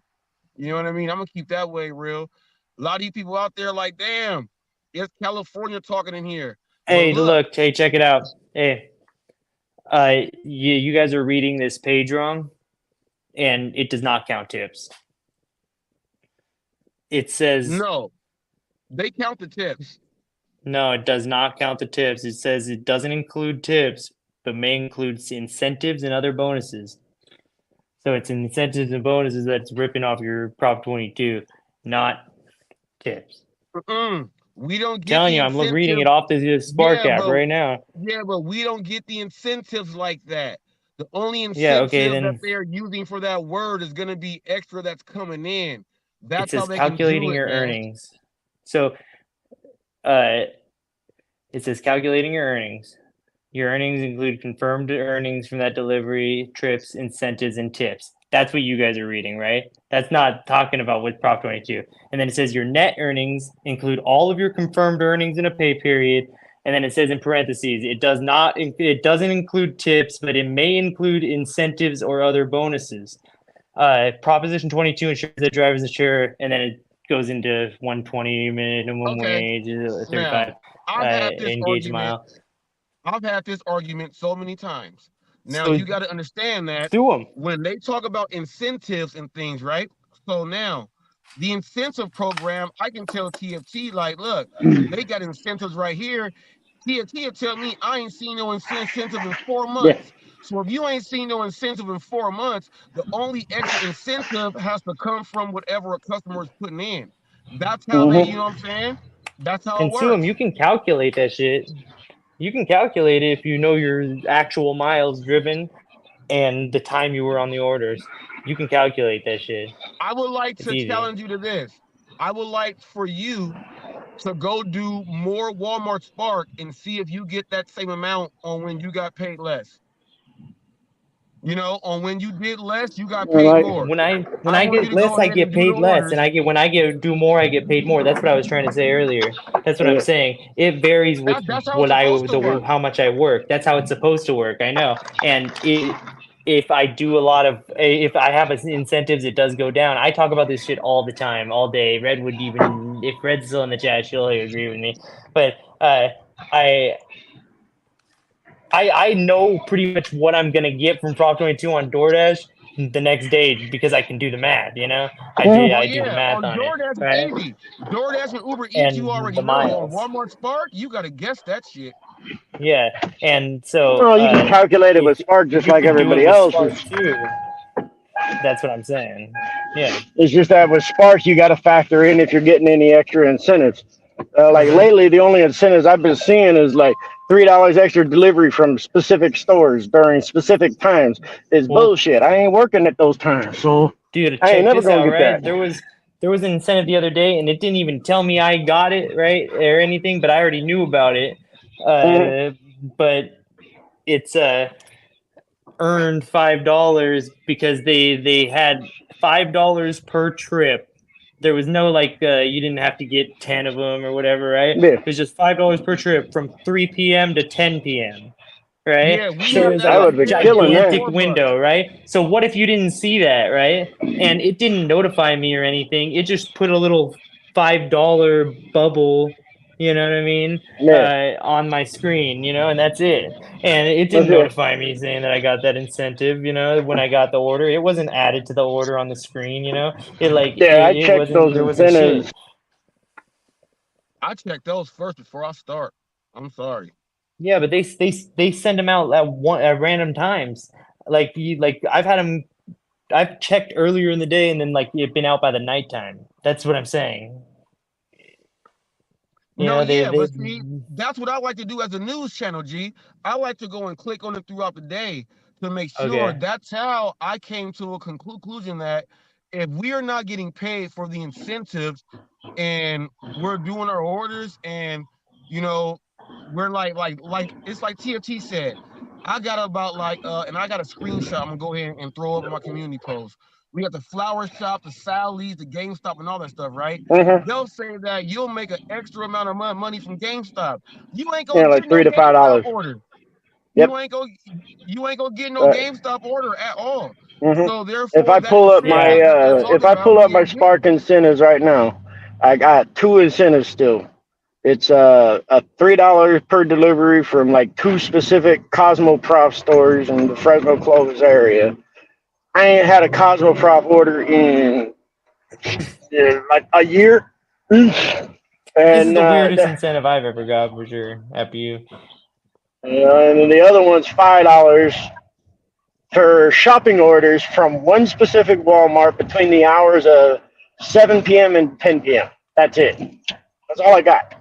You know what I mean? I'm gonna keep that way real. A lot of you people out there like, damn, it's California talking in here. But
Hey,
look,
look, hey, check it out. Hey, you guys are reading this page wrong, and it does not count tips. It says
no, they count the tips.
no, it does not count the tips. It says it doesn't include tips, but may include incentives and other bonuses. So it's incentives and bonuses that's ripping off your Prop 22, not tips.
We don't get
Telling
the
you, I'm reading
incentive.
it off the Spark
Yeah,
app right now.
but we don't get the incentives like that. The only
Yeah, okay,
incentive that
then
they're using for that word is going to be extra that's coming in.
it
That's how
says
they can
calculating
do it,
your
man.
earnings. So it says calculating your earnings. Your earnings include confirmed earnings from that delivery, trips, incentives, and tips. That's what you guys are reading, right? That's not talking about with Prop 22. And then it says your net earnings include all of your confirmed earnings in a pay period. And then it says in parentheses, it doesn't include tips, but it may include incentives or other bonuses. Proposition 22 ensures that drivers ensure, and then it goes into 120 minimum wage, 35
Now, I've had this
engaged
argument.
mile.
I've had this argument so many times. Now,
So
you got to understand that
sue them.
when they talk about incentives and things, right? So now, the incentive program, I can tell TFT, like, look, they got incentives right here. TFT will tell me I ain't seen no incentive in 4
Yeah.
months. So if you ain't seen no incentive in 4 months, the only extra incentive has to come from whatever a customer is putting in. That's how they, you know what I'm saying? That's how it
And sue them.
works.
You can calculate that shit. You can calculate it if you know your actual miles driven and the time you were on the orders. You can calculate that shit.
I would like
It's
to
easy.
challenge you to this. I would like for you to go do more Walmart Spark and see if you get that same amount on when you got paid less. You know, on when you did less, you got paid
Like,
more.
When I
I want you
get
to
less,
go
I
ahead
get
and do the
paid less,
orders.
and when I do more, I get paid more. That's what I was trying to say earlier. That's what I'm saying. It varies with
That's how it's supposed to work.
how much I work. That's how it's supposed to work. I know, and if I do if I have incentives, it does go down. I talk about this shit all the time, all day. Red would even, if Red's still in the chat, she'll agree with me. But I know pretty much what I'm gonna get from Prop 22 on DoorDash the next day because I can do the math. You know, I do the math
On
on it,
DoorDash
right?
it's easy. DoorDash and Uber Eats, you
And
already
the
know. On
miles,
Walmart Spark, you got to guess that shit.
yeah. And so
oh, you can calculate it with Spark just
you
like
can do it
everybody
with
else.
Spark too. That's what I'm saying. Yeah.
It's just that with Spark, you got to factor in if you're getting any extra incentives. Like lately, the only incentives I've been seeing is like $3 extra delivery from specific stores during specific times. It's
Well,
bullshit. I ain't working at those times, so
dude,
I ain't
check
never
this
gonna
out,
get
right?
that.
There was an incentive the other day, and it didn't even tell me I got it, right, or anything, but I already knew about it. But it's earned $5 because they had $5 per trip. There was no like you didn't have to get 10 of them or whatever, right?
Yeah,
It was just $5 per trip from 3 p.m. to 10 p.m. Right?
Yeah, we
So it
have
was
that
like
I
a
up
would be
here at
killing
gigantic
that.
4 bucks.
window, right? So what if you didn't see that, right? And it didn't notify me or anything. It just put a little $5 bubble, you know what I mean,
Yeah,
on my screen, you know, and that's it. And it
that's
didn't
it.
notify me saying that I got that incentive, you know, when I got the order. It wasn't added to the order on the screen, you know.
Yeah, I
It
checked
wasn't,
those
there wasn't shit.
incentives.
I check those first before I start. I'm sorry.
Yeah, but they send them out at random times. Like I've checked earlier in the day and then like it been out by the nighttime. That's what I'm saying. You
No,
know,
yeah, but see, that's what I like to do as a news channel, G. I like to go and click on it throughout the day to make sure.
okay.
That's how I came to a conclusion that if we are not getting paid for the incentives and we're doing our orders and you know we're like it's like TFT said, I got about and I got a screenshot I'm gonna go ahead and throw up in my community post. We got the flower shop, the Sally's, the GameStop, and all that stuff, right? They'll say that you'll make an extra amount of money from GameStop. You ain't
Yeah,
gonna
like
get no GameStop
$3 to $5.
order.
Yep.
You ain't gonna get no
Uh,
GameStop order at all.
hmm
So
If
therefore,
I
that
pull up my
Yeah.
incentive that they're
if
talking
I
about,
pull up
we
my
ain't getting.
Spark incentives right now, I got two incentives still. It's a $3 per delivery from like two specific Cosmoprof stores in the Fresno Clovis area. I ain't had a Cosmoprof order in like a year.
This is
And
the weirdest incentive I've ever got for sure. After you.
And then the other one's $5 for shopping orders from one specific Walmart between the hours of 7 p.m. and 10 p.m. That's it. That's all I got.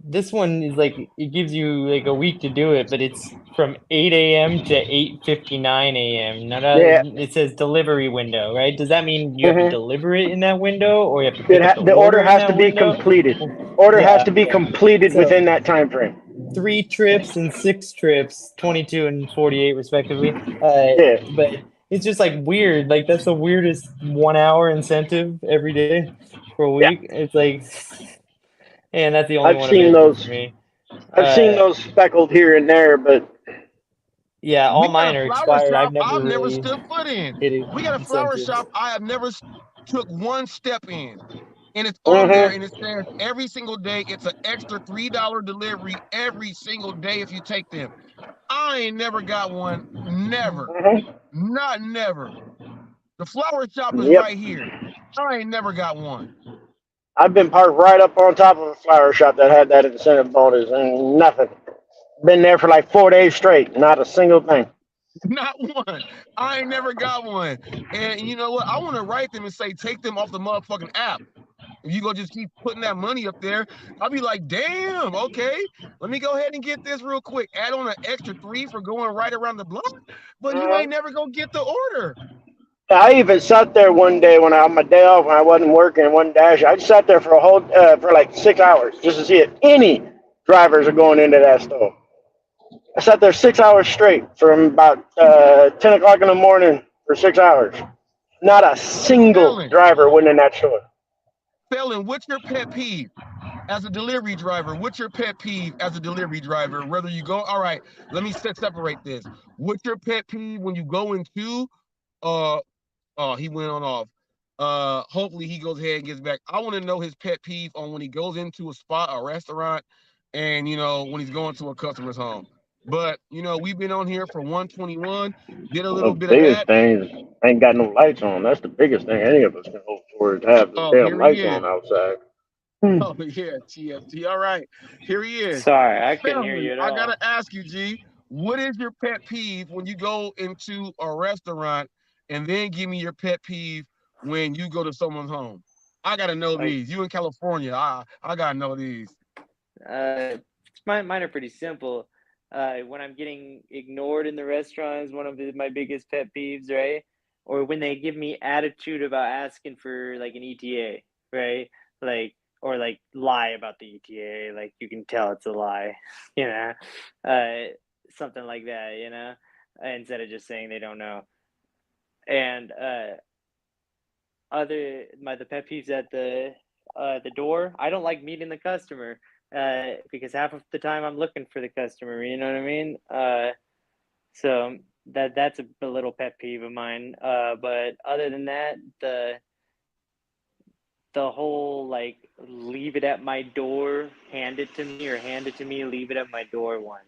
This one is like it gives you like a week to do it, but it's from 8 a.m. to 8:59 a.m. Now
Yeah.
it says delivery window, right? Does that mean you have to
Mhm.
deliver it in that window, or you have to pick up the
The order
order in
has to
that
be
window?
completed. Order has
Yeah.
to be completed
So
within that time frame.
3 trips and 6 trips, 22 and 48 respectively.
Yeah.
But it's just like weird. Like that's the weirdest 1 hour incentive every day for a
Yeah.
week. It's like, and that's the only
I've
one
seen
available for
those.
me.
I've seen those speckled here and there, but
Yeah, all
We got
mine
a
are
flower
expired. I've
shop
never
I've never
really
stood foot in.
hit
We got a flower
incentives.
shop I have never took one step in. And it's on there
Mhm.
and it says every single day it's an extra $3 delivery every single day if you take them. I ain't never got one. Never.
Mhm.
Not never. The flower shop is
Yep.
right here. I ain't never got one.
I've been parked right up on top of a flower shop that had that incentive bonus and nothing. Been there for like 4 days straight, not a single thing.
Not one. I ain't never got one. And you know what? I want to write them and say, take them off the motherfucking app. If you go just keep putting that money up there, I'll be like, damn, okay. Let me go ahead and get this real quick. Add on an extra 3 for going right around the block, but you ain't
Mhm.
never gonna get the order.
I even sat there one day when I on my day off when I wasn't working one dash. I sat there for a whole for like 6 hours just to see if any drivers are going into that store. I sat there 6 hours straight from about 10 o'clock in the morning for 6 hours. Not a single
Felon,
driver went in that store.
felon, what's your pet peeve as a delivery driver? What's your pet peeve as a delivery driver? Whether you go, all right, let me separate this. What's your pet peeve when you go into uh oh, he went on off. Hopefully he goes ahead and gets back. I want to know his pet peeve on when he goes into a spot, a restaurant, and when he's going to a customer's home. But we've been on here for 121, did a
The
little bit of
biggest
that.
thing is ain't got no lights on. That's the biggest thing any of us can hope for is to have the
Oh,
damn
here he
lights
is.
on outside.
Oh yeah, TFT. All right, here he is.
Sorry, I couldn't hear
Family,
you at
I
all.
gotta ask you, G, what is your pet peeve when you go into a restaurant, and then give me your pet peeve when you go to someone's home? I gotta know
Like,
these. You in California? I gotta know these.
uh, mine are pretty simple. When I'm getting ignored in the restaurant is one of my biggest pet peeves, right? Or when they give me attitude about asking for like an ETA, right? Like or like lie about the ETA, like you can tell it's a lie, you know, uh, something like that, instead of just saying they don't know. And the pet peeves at the door. I don't like meeting the customer because half of the time I'm looking for the customer. You know what I mean? So that's a little pet peeve of mine. But other than that, the whole like leave it at my door, hand it to me, or hand it to me, leave it at my door ones.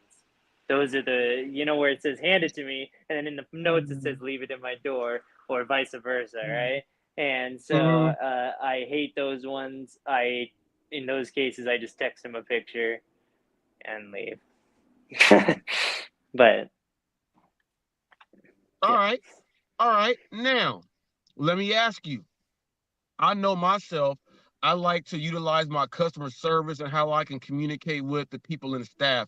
Those are where it says hand it to me, and then in the notes it says leave it at my door, or vice versa, right? And so
Mm-hmm.
I hate those ones. In those cases, I just text them a picture and leave. But
All
yeah,
right, all right. Now, let me ask you. I know myself. I like to utilize my customer service and how I can communicate with the people in the staff.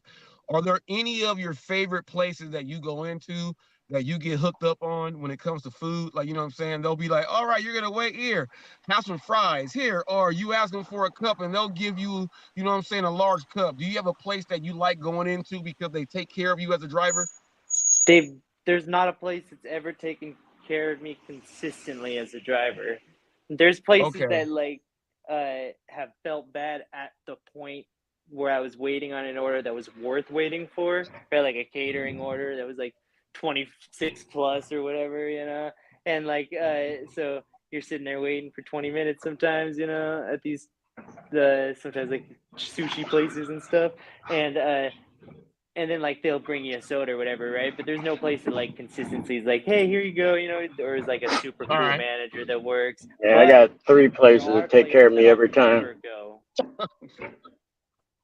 Are there any of your favorite places that you go into that you get hooked up on when it comes to food? Like, you know what I'm saying? They'll be like, all right, you're going to wait here, have some fries here. Or you ask them for a cup and they'll give you, you know what I'm saying, a large cup. Do you have a place that you like going into because they take care of you as a driver?
they've there's not a place that's ever taken care of me consistently as a driver. There's places
Okay.
that have felt bad at the point where I was waiting on an order that was worth waiting for, or like a catering order that was like 26 plus or whatever, and like so you're sitting there waiting for 20 minutes sometimes, at these sometimes like sushi places and stuff, and then like they'll bring you a soda or whatever, right? But there's no place that like consistency is like, hey, here you go, or is like a super
All
cool
right.
manager that works.
Yeah, I
But
got three
there
places
are
that take care
places
of
that
me
I'll
every time.
never go.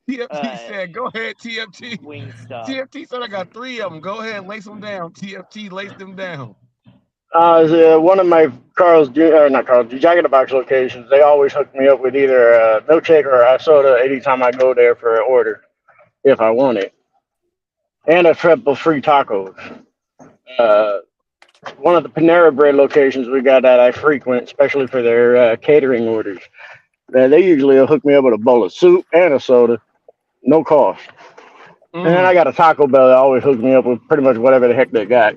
TFT said, "Go ahead, TFT."
Wingstop.
TFT said, "I got 3 of them. Go ahead, lace them down." TFT laced them down.
One of my not Carl's, Jack in the Box locations, they always hook me up with either a milkshake or a soda anytime I go there for an order, if I want it. And a triple free tacos. Uh, One of the Panera Bread locations we got that I frequent, especially for their catering orders, they usually will hook me up with a bowl of soup and a soda, no cost. And then I
Mm.
got a Taco Bell that always hooks me up with pretty much whatever the heck they got.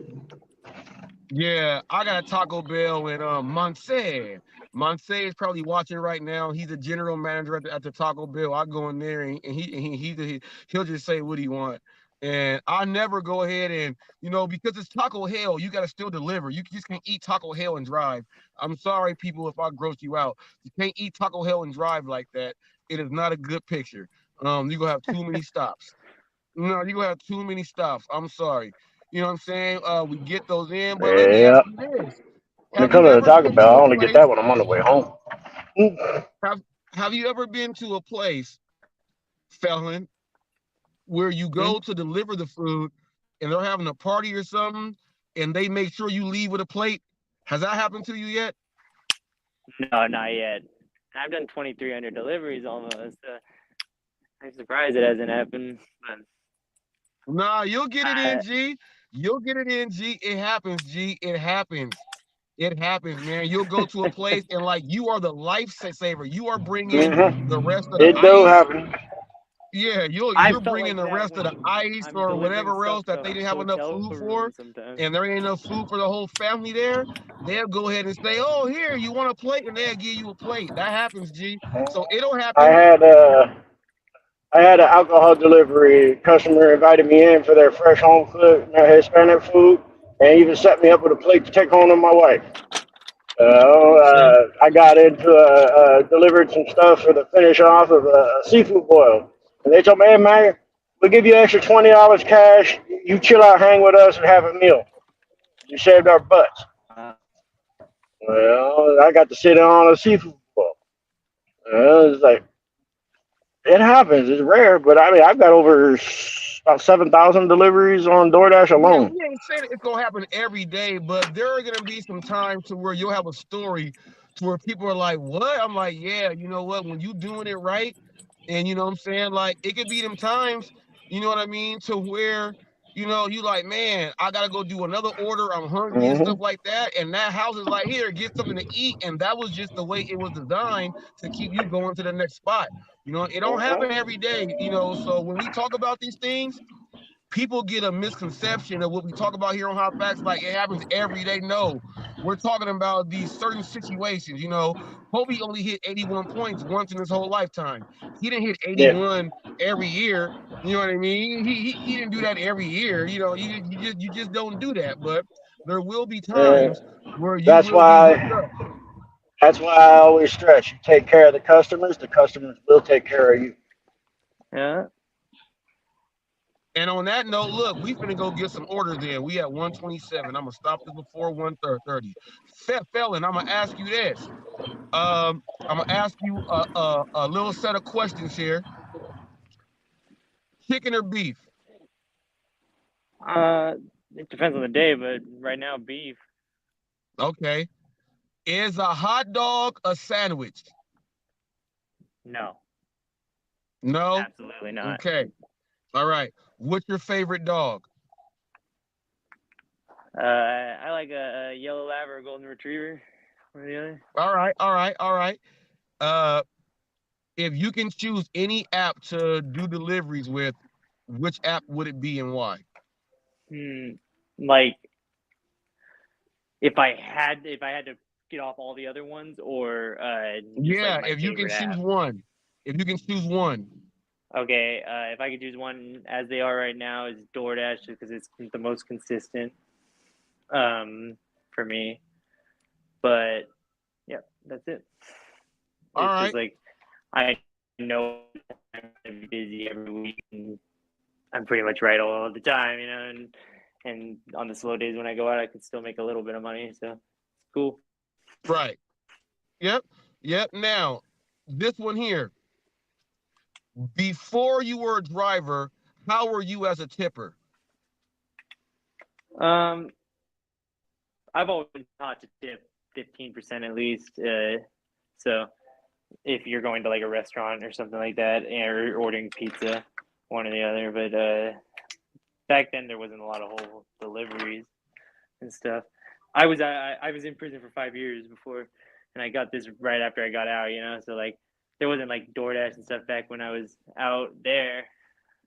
Yeah, I got a Taco Bell with Monse. Monse is probably watching right now. He's a general manager at the Taco Bell. I go in there and he'll just say what he want. And I never go ahead and, because it's Taco Hell, you got to still deliver. You just can't eat Taco Hell and drive. I'm sorry, people, if I gross you out. You can't eat Taco Hell and drive like that. It is not a good picture. You're going to have too many stops. No, you're going to have too many stops. I'm sorry. You know what I'm saying? We get those in, but let me ask
Yeah.
you this:
When it
Have
comes
you
to the
ever
Taco
been
Bell,
to
I
a
only get that
place?
when I'm on the way home.
Have Have you ever been to a place, felon, where you
Hmm?
go to deliver the food, and they're having a party or something, and they make sure you leave with a plate? Has that happened to you yet?
No, not yet. I've done 2,300 deliveries almost. I'm surprised it hasn't happened. But
Nah, you'll get it in,
I,
G. You'll get it in, G. It happens, G. It happens. It happens, man. You'll go to a place and like you are the lifesaver. You are bringing the rest of the
It do
ice.
happen.
Yeah,
I
you're
felt
bringing
like
the
that
rest of the
when
ice
I'm
or
delivering
whatever
stuff
else that
to
they didn't have enough
hotel
food for,
rooms sometimes.
and there ain't enough food for the whole family there. They'll go ahead and say, "Oh, here, you want a plate?" And they'll give you a plate. That happens, G. So it'll
I
happen.
had I had an alcohol delivery customer invited me in for their fresh home cooked Hispanic food, and even set me up with a plate to take home to my wife.
See,
I got into delivered some stuff for the finish off of a seafood boil, and they told me, "Hey man, we'll give you an extra $20 cash. You chill out, hang with us, and have a meal. You saved our butts." Well, I got to sit on a seafood boil. It's like it happens. It's rare, but I mean, I've got over about 7,000 deliveries on DoorDash
yeah,
alone.
we ain't saying it's gonna happen every day, but there are gonna be some times to where you'll have a story to where people are like, "What?" I'm like, "Yeah, you know what? When you doing it right." And you know what I'm saying? Like it could be them times, you know what I mean, to where, you like, man, I gotta go do another order. I'm hungry and stuff
Hmm.
like that. And that house is like, here, get something to eat. And that was just the way it was designed to keep you going to the next spot. It don't happen every day, So when we talk about these things, people get a misconception of what we talk about here on Hot Facts, like it happens every day. No, we're talking about these certain situations. Kobe only hit 81 points once in his whole lifetime. He didn't hit
Yeah,
81 every year. You know what I mean? He didn't do that every year. You just don't do that. But there will be
uh,
times where you
that's
will be hooked
why
up.
that's why I always stress: you take care of the customers will take care of you.
Yeah.
And on that note, look, we finna go get some orders in. We at 127. I'm gonna stop this before 1:30. Felon, I'm gonna ask you this. I'm gonna ask you a little set of questions here. Chicken or beef?
Uh, it depends on the day, but right now beef.
Okay. Is a hot dog a sandwich?
No,
No.
absolutely not.
Okay. All right. What's your favorite dog?
I like a yellow lab or a golden retriever. Or the other.
All right. All right. All right. Uh, if you can choose any app to do deliveries with, which app would it be and why?
Hmm. Like if I had to get off all the other ones, or just like
Yeah,
my
if you can
favorite
choose
app.
one. If you can choose one.
Okay, if I could choose one as they are right now, is DoorDash just because it's the most consistent for me. But yeah, that's it.
All
It's just
right.
like I know I'm gonna be busy every week, and I'm pretty much right all the time, and on the slow days when I go out, I can still make a little bit of money, so it's cool.
Right. Yep. Yep. Now, this one here. Before you were a driver, how were you as a tipper?
I've always been taught to tip 15% at least. So if you're going to like a restaurant or something like that, or ordering pizza, one or the other. But back then there wasn't a lot of whole deliveries and stuff. I was in prison for 5 years before, and I got this right after I got out. So like there wasn't like DoorDash and stuff back when I was out there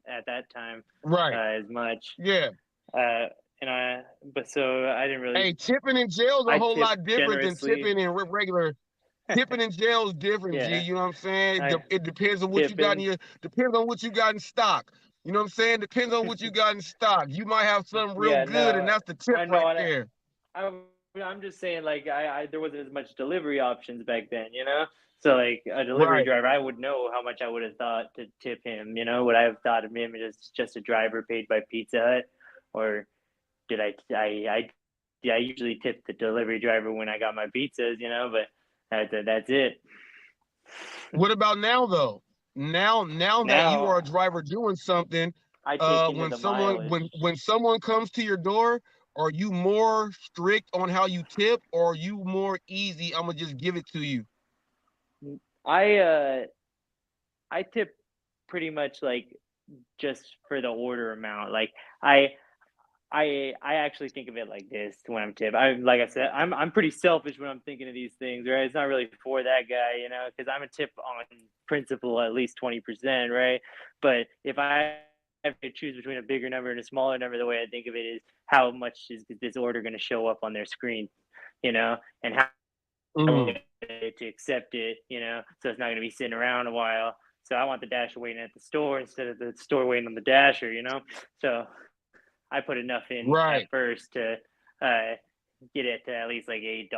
at that time
Right.
as much.
Yeah.
But so I didn't really.
Hey, tipping in jail is a
I
whole
tipped
lot different than
generously.
tipping in regular. Tipping in jail is different, G.
Yeah.
You know what I'm saying?
I
It depends on what you got in
tipping.
depends on what you got in stock. You know what I'm saying? Depends on what you got in stock. You might have something real
Yeah,
good, and
no,
that's the tip
I know.
right there.
I'm just saying, like, there wasn't as much delivery options back then, So, like, a delivery
Right.
driver, I would know how much I would have thought to tip him. Would I have thought of him as just a driver paid by Pizza Hut, or did I usually tip the delivery driver when I got my pizzas, But that's it.
What about now, though? Now that you are a
Now
driver doing something,
I take into
when
the
someone
mileage.
when someone comes to your door, are you more strict on how you tip, or are you more easy? I'm gonna just give it to you.
I tip pretty much like just for the order amount. Like I actually think of it like this when I'm tip. Like I said, I'm pretty selfish when I'm thinking of these things, right? It's not really for that guy, because I'm a tip on principle at least 20%, right? But if I have to choose between a bigger number and a smaller number, the way I think of it is how much is this order going to show up on their screen, and how
Mm.
to accept it, so it's not going to be sitting around a while. So I want the dasher waiting at the store instead of the store waiting on the dasher, So I put enough in at
Right.
first to get it to at least like $8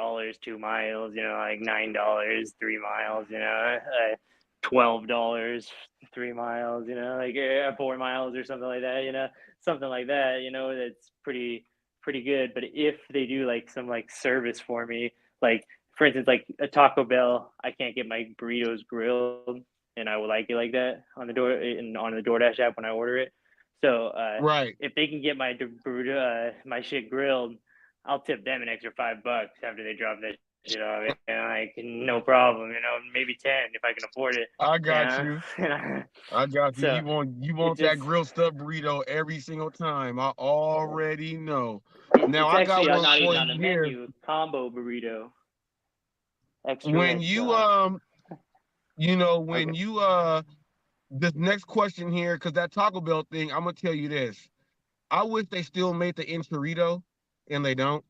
2 miles, like $9 3 miles, $12 3 miles, like 4 miles or something like that, something like that, that's pretty good. But if they do like some like service for me, like for instance, like a Taco Bell, I can't get my burritos grilled, and I would like it like that on the door and on the DoorDash app when I order it. So
Right.
if they can get my my shit grilled, I'll tip them an extra $5 after they drop that shit off. Like no problem. Maybe 10 if I can afford it.
I got you. I got you.
So
You
it
want that
just
grilled stuffed burrito every single time. I already know. Now
it's
I got
actually
one
not
for
even on
you
the
here.
menu. Combo burrito, extra
When
red
you
sauce.
when
Okay.
you this next question here, because that Taco Bell thing, I'm gonna tell you this. I wish they still made the enchilito, and they don't.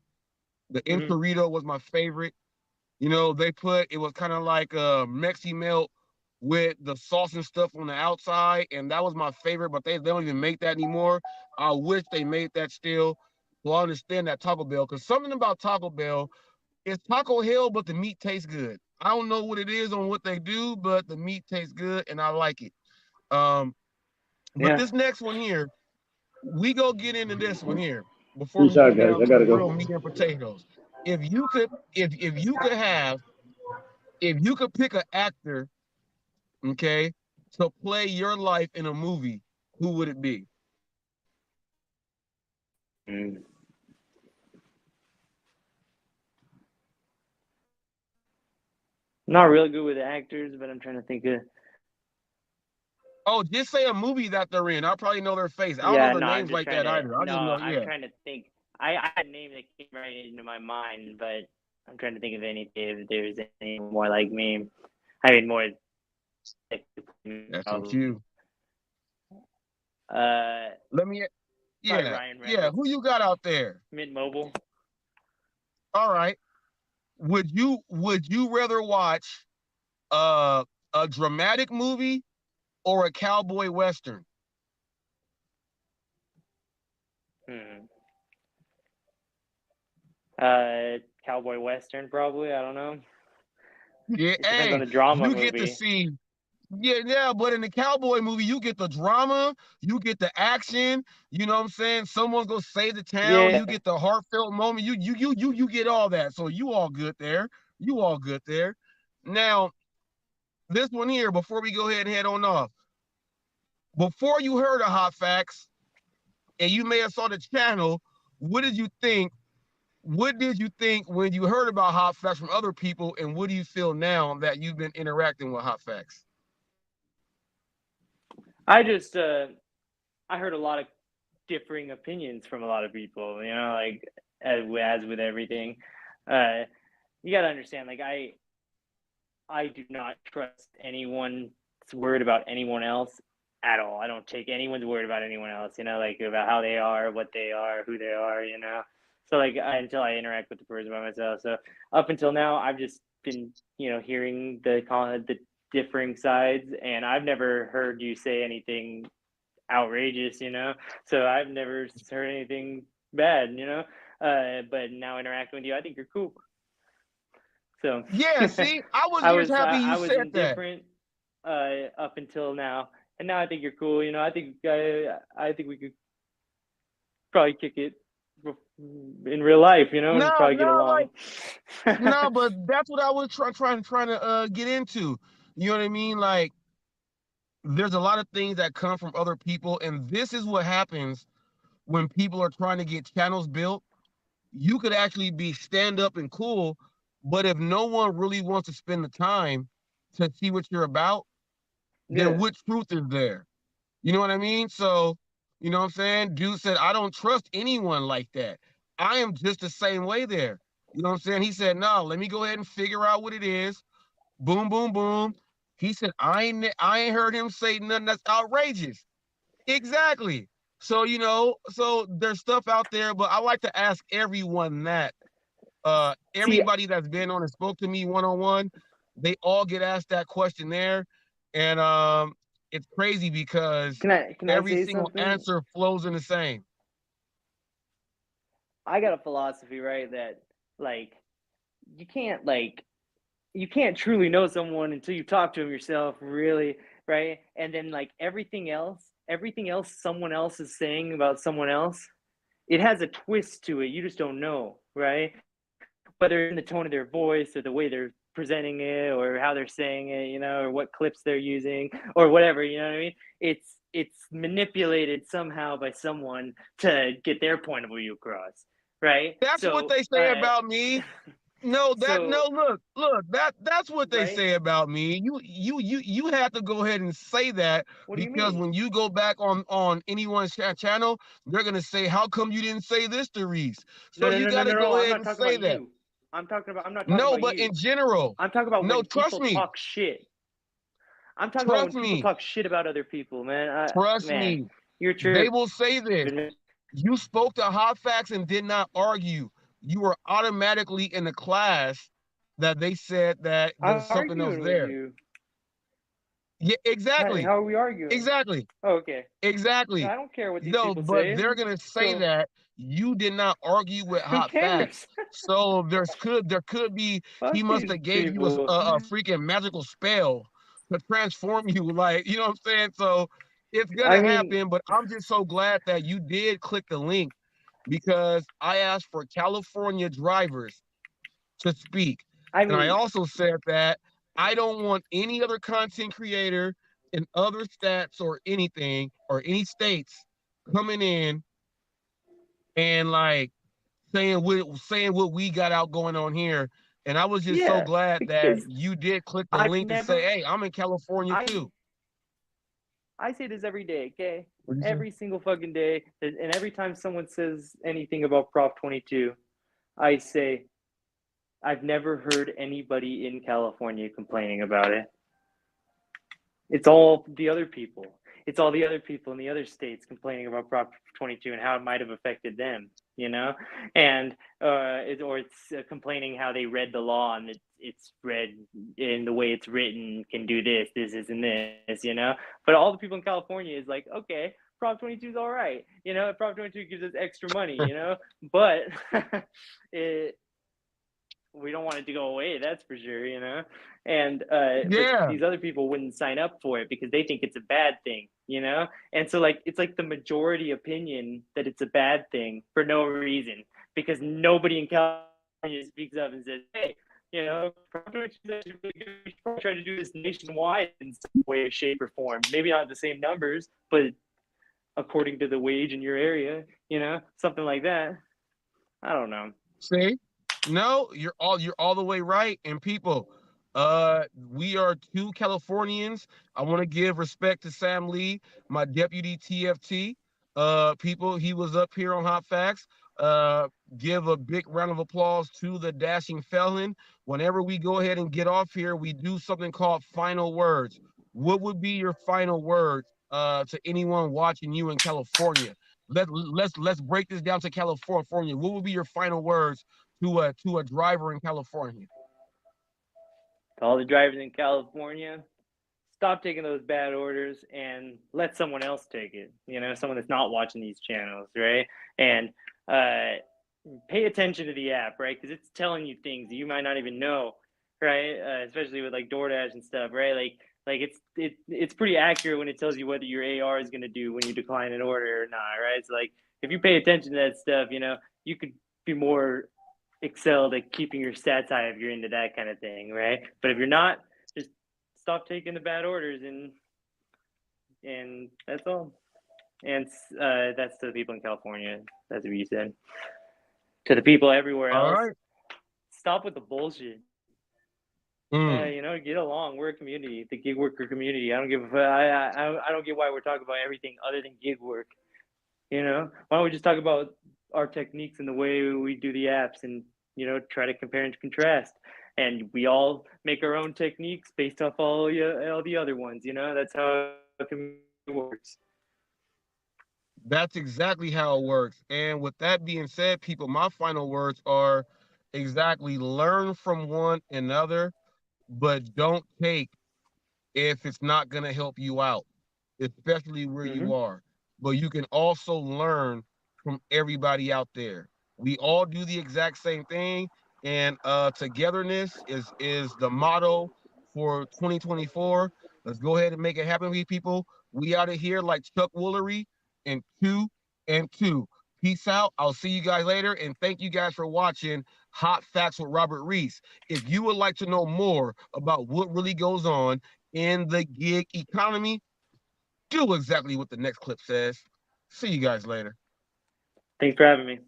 The
Mm-hmm.
enchilito was my favorite. They put it was kind of like a Mexi melt with the sauce and stuff on the outside, and that was my favorite. But they don't even make that anymore. I wish they made that still. Well, I understand that Taco Bell, because something about Taco Bell is Taco Hell, but the meat tastes good. I don't know what it is on what they do, but the meat tastes good, and I like it. Um, but
Yeah.
this next one here, we go get into this one here before we
Peace out,
get
guys.
down
I
to the
gotta
real
go.
meat and potatoes. If you could pick an actor, okay, to play your life in a movie, who would it be?
Mm. Not really good with actors, but I'm trying to think of.
Oh, just say a movie that they're in. I'll probably know their face. I don't know
Yeah,
their
no, I'm
names
just
like
trying
that
to.
either. I
No,
just know,
I'm
yeah.
trying to think. I had a name that came right into my mind, but I'm trying to think of anything if there's anything more like me. I mean, more.
That's on
Probably.
cue.
Uh,
Let me,
Probably
yeah,
Ryan
yeah.
Reynolds,
Who you got out there?
Mint Mobile.
All right. Would you rather watch uh, a dramatic movie or a cowboy western?
Hmm. Cowboy Western, probably. I don't know.
Yeah,
It depends on
hey,
the drama
you get to
movie.
see. Yeah, but in the cowboy movie, you get the drama, you get the action. You know what I'm saying? Someone's gonna save the town.
Yeah.
You get the heartfelt moment. You get all that. So you all good there. You all good there. Now, this one here, before we go ahead and head on off, Before you heard of Hot Facts, and you may have saw the channel, what did you think? What did you think when you heard about Hot Facts from other people, and what do you feel now that you've been interacting with Hot Facts?
I just I heard a lot of differing opinions from a lot of people. You know, like as with everything, you got to understand. Like I do not trust anyone's word about anyone else at all. I don't take anyone's word about anyone else. You know, like about how they are, what they are, who they are. You know, so like until I interact with the person by myself. So up until now, I've just been hearing the differing sides, and I've never heard you say anything outrageous, so I've never heard anything bad, but now interacting with you, I think you're cool. So
yeah, see, I was just happy you
I was
said
indifferent up until now, and now I think you're cool. I think we could probably kick it in real life, and probably get along.
No, but that's what I was trying to get into. You know what I mean? Like, there's a lot of things that come from other people, and this is what happens when people are trying to get channels built. You could actually be stand up and cool, but if no one really wants to spend the time to see what you're about, then what truth is there? You know what I mean? So, you know what I'm saying? Dude said, I don't trust anyone like that. I am just the same way there. You know what I'm saying? He said, no, let me go ahead and figure out what it is. Boom, boom, boom. He said, I ain't heard him say nothing that's outrageous. Exactly. So, so there's stuff out there, but I like to ask everyone that. Everybody that's been on and spoke to me one-on-one, they all get asked that question there. And it's crazy because
can I
every
say
single
something?
answer flows in the same.
I got a philosophy, right, that like you can't truly know someone until you talk to them yourself, really, right? And then like everything else someone else is saying about someone else, it has a twist to it. You just don't know, right? Whether in the tone of their voice or the way they're presenting it or how they're saying it, or what clips they're using or whatever, you know what I mean? It's manipulated somehow by someone to get their point of view across, right?
That's what they say about me. No, look, that's what they say about me. You have to go ahead and say that, because when you go back on anyone's channel, they're gonna say, "How come you didn't say this to Reese?" So you got to go ahead and say that.
I'm not talking about
but
you.
in general,
I'm talking about when
trust
people
me.
talk shit. I'm talking about when people talk shit about other people, man.
Trust me.
You're true.
They will say this. You spoke to Hot Facts and did not argue. You were automatically in the class that they said that there's something else there. Yeah, exactly.
How are we arguing?
Exactly.
Oh, okay.
Exactly.
I don't care what these people say.
But they're gonna say that you did not argue with Hot Facts. So there could be he must have gave you a freaking magical spell to transform you, like, you know what I'm saying? So it's gonna happen, but I'm just so glad that you did click the link, because I asked for California drivers to speak. And I also said that I don't want any other content creator in other stats or anything or any states coming in and like saying what we got out going on here. And I was just so glad that you did click the link to say, hey, I'm in California too.
I say this every day, okay? Every single fucking day. And every time someone says anything about Prop 22, I say, I've never heard anybody in California complaining about it. It's all the other people. It's all the other people in the other states complaining about Prop 22 and how it might have affected them, and it's complaining how they read the law and it's read in the way it's written can do this, and this, But all the people in California is like, okay, Prop 22 is all right, Prop 22 gives us extra money, but we don't want it to go away, that's for sure, and these other people wouldn't sign up for it because they think it's a bad thing, and so like it's like the majority opinion that it's a bad thing for no reason, because nobody in California speaks up and says, hey, You know, crop directions is actually really good. We should probably try to do this nationwide in some way, shape, or form. Maybe not the same numbers, but according to the wage in your area, you know, something like that. I don't know.
See? No, you're all the way right. And people, we are 2 Californians. I want to give respect to Sam Lee, my deputy TFT. People, he was up here on Hot Facts. Give a big round of applause to the dashing felon. Whenever we go ahead and get off here, we do something called final words. What would be your final words to anyone watching you in California? Let's break this down to California. What would be your final words to a driver in California?
To all the drivers in California, stop taking those bad orders and let someone else take it. You know, someone that's not watching these channels, right? And pay attention to the app, right? Because it's telling you things that you might not even know, right? Especially with like DoorDash and stuff, right? Like it's pretty accurate when it tells you whether your AR is going to do when you decline an order or not, right? It's like if you pay attention to that stuff, you know, you could be more excelled at keeping your stats high if you're into that kind of thing, right? But if you're not, just stop taking the bad orders and that's all. And that's to the people in California. That's what you said. To the people everywhere else,
All right.
stop with the bullshit. You know, get along. We're a community, the gig worker community. I don't give I don't get why we're talking about everything other than gig work. You know, why don't we just talk about our techniques and the way we do the apps, and you know, try to compare and contrast. And we all make our own techniques based off all the other ones. You know, that's how a community works.
That's exactly how it works. And with that being said, people, my final words are exactly learn from one another, but don't take if it's not going to help you out, especially where you are. But you can also learn from everybody out there. We all do the exact same thing, and togetherness is the motto for 2024. Let's go ahead and make it happen, people. We out of here like Chuck Woolery and 2 and 2. Peace out. I'll see you guys later, and thank you guys for watching Hot Facts with Robert Reese. If you would like to know more about what really goes on in the gig economy, do exactly what the next clip says. See you guys later.
Thanks for having me.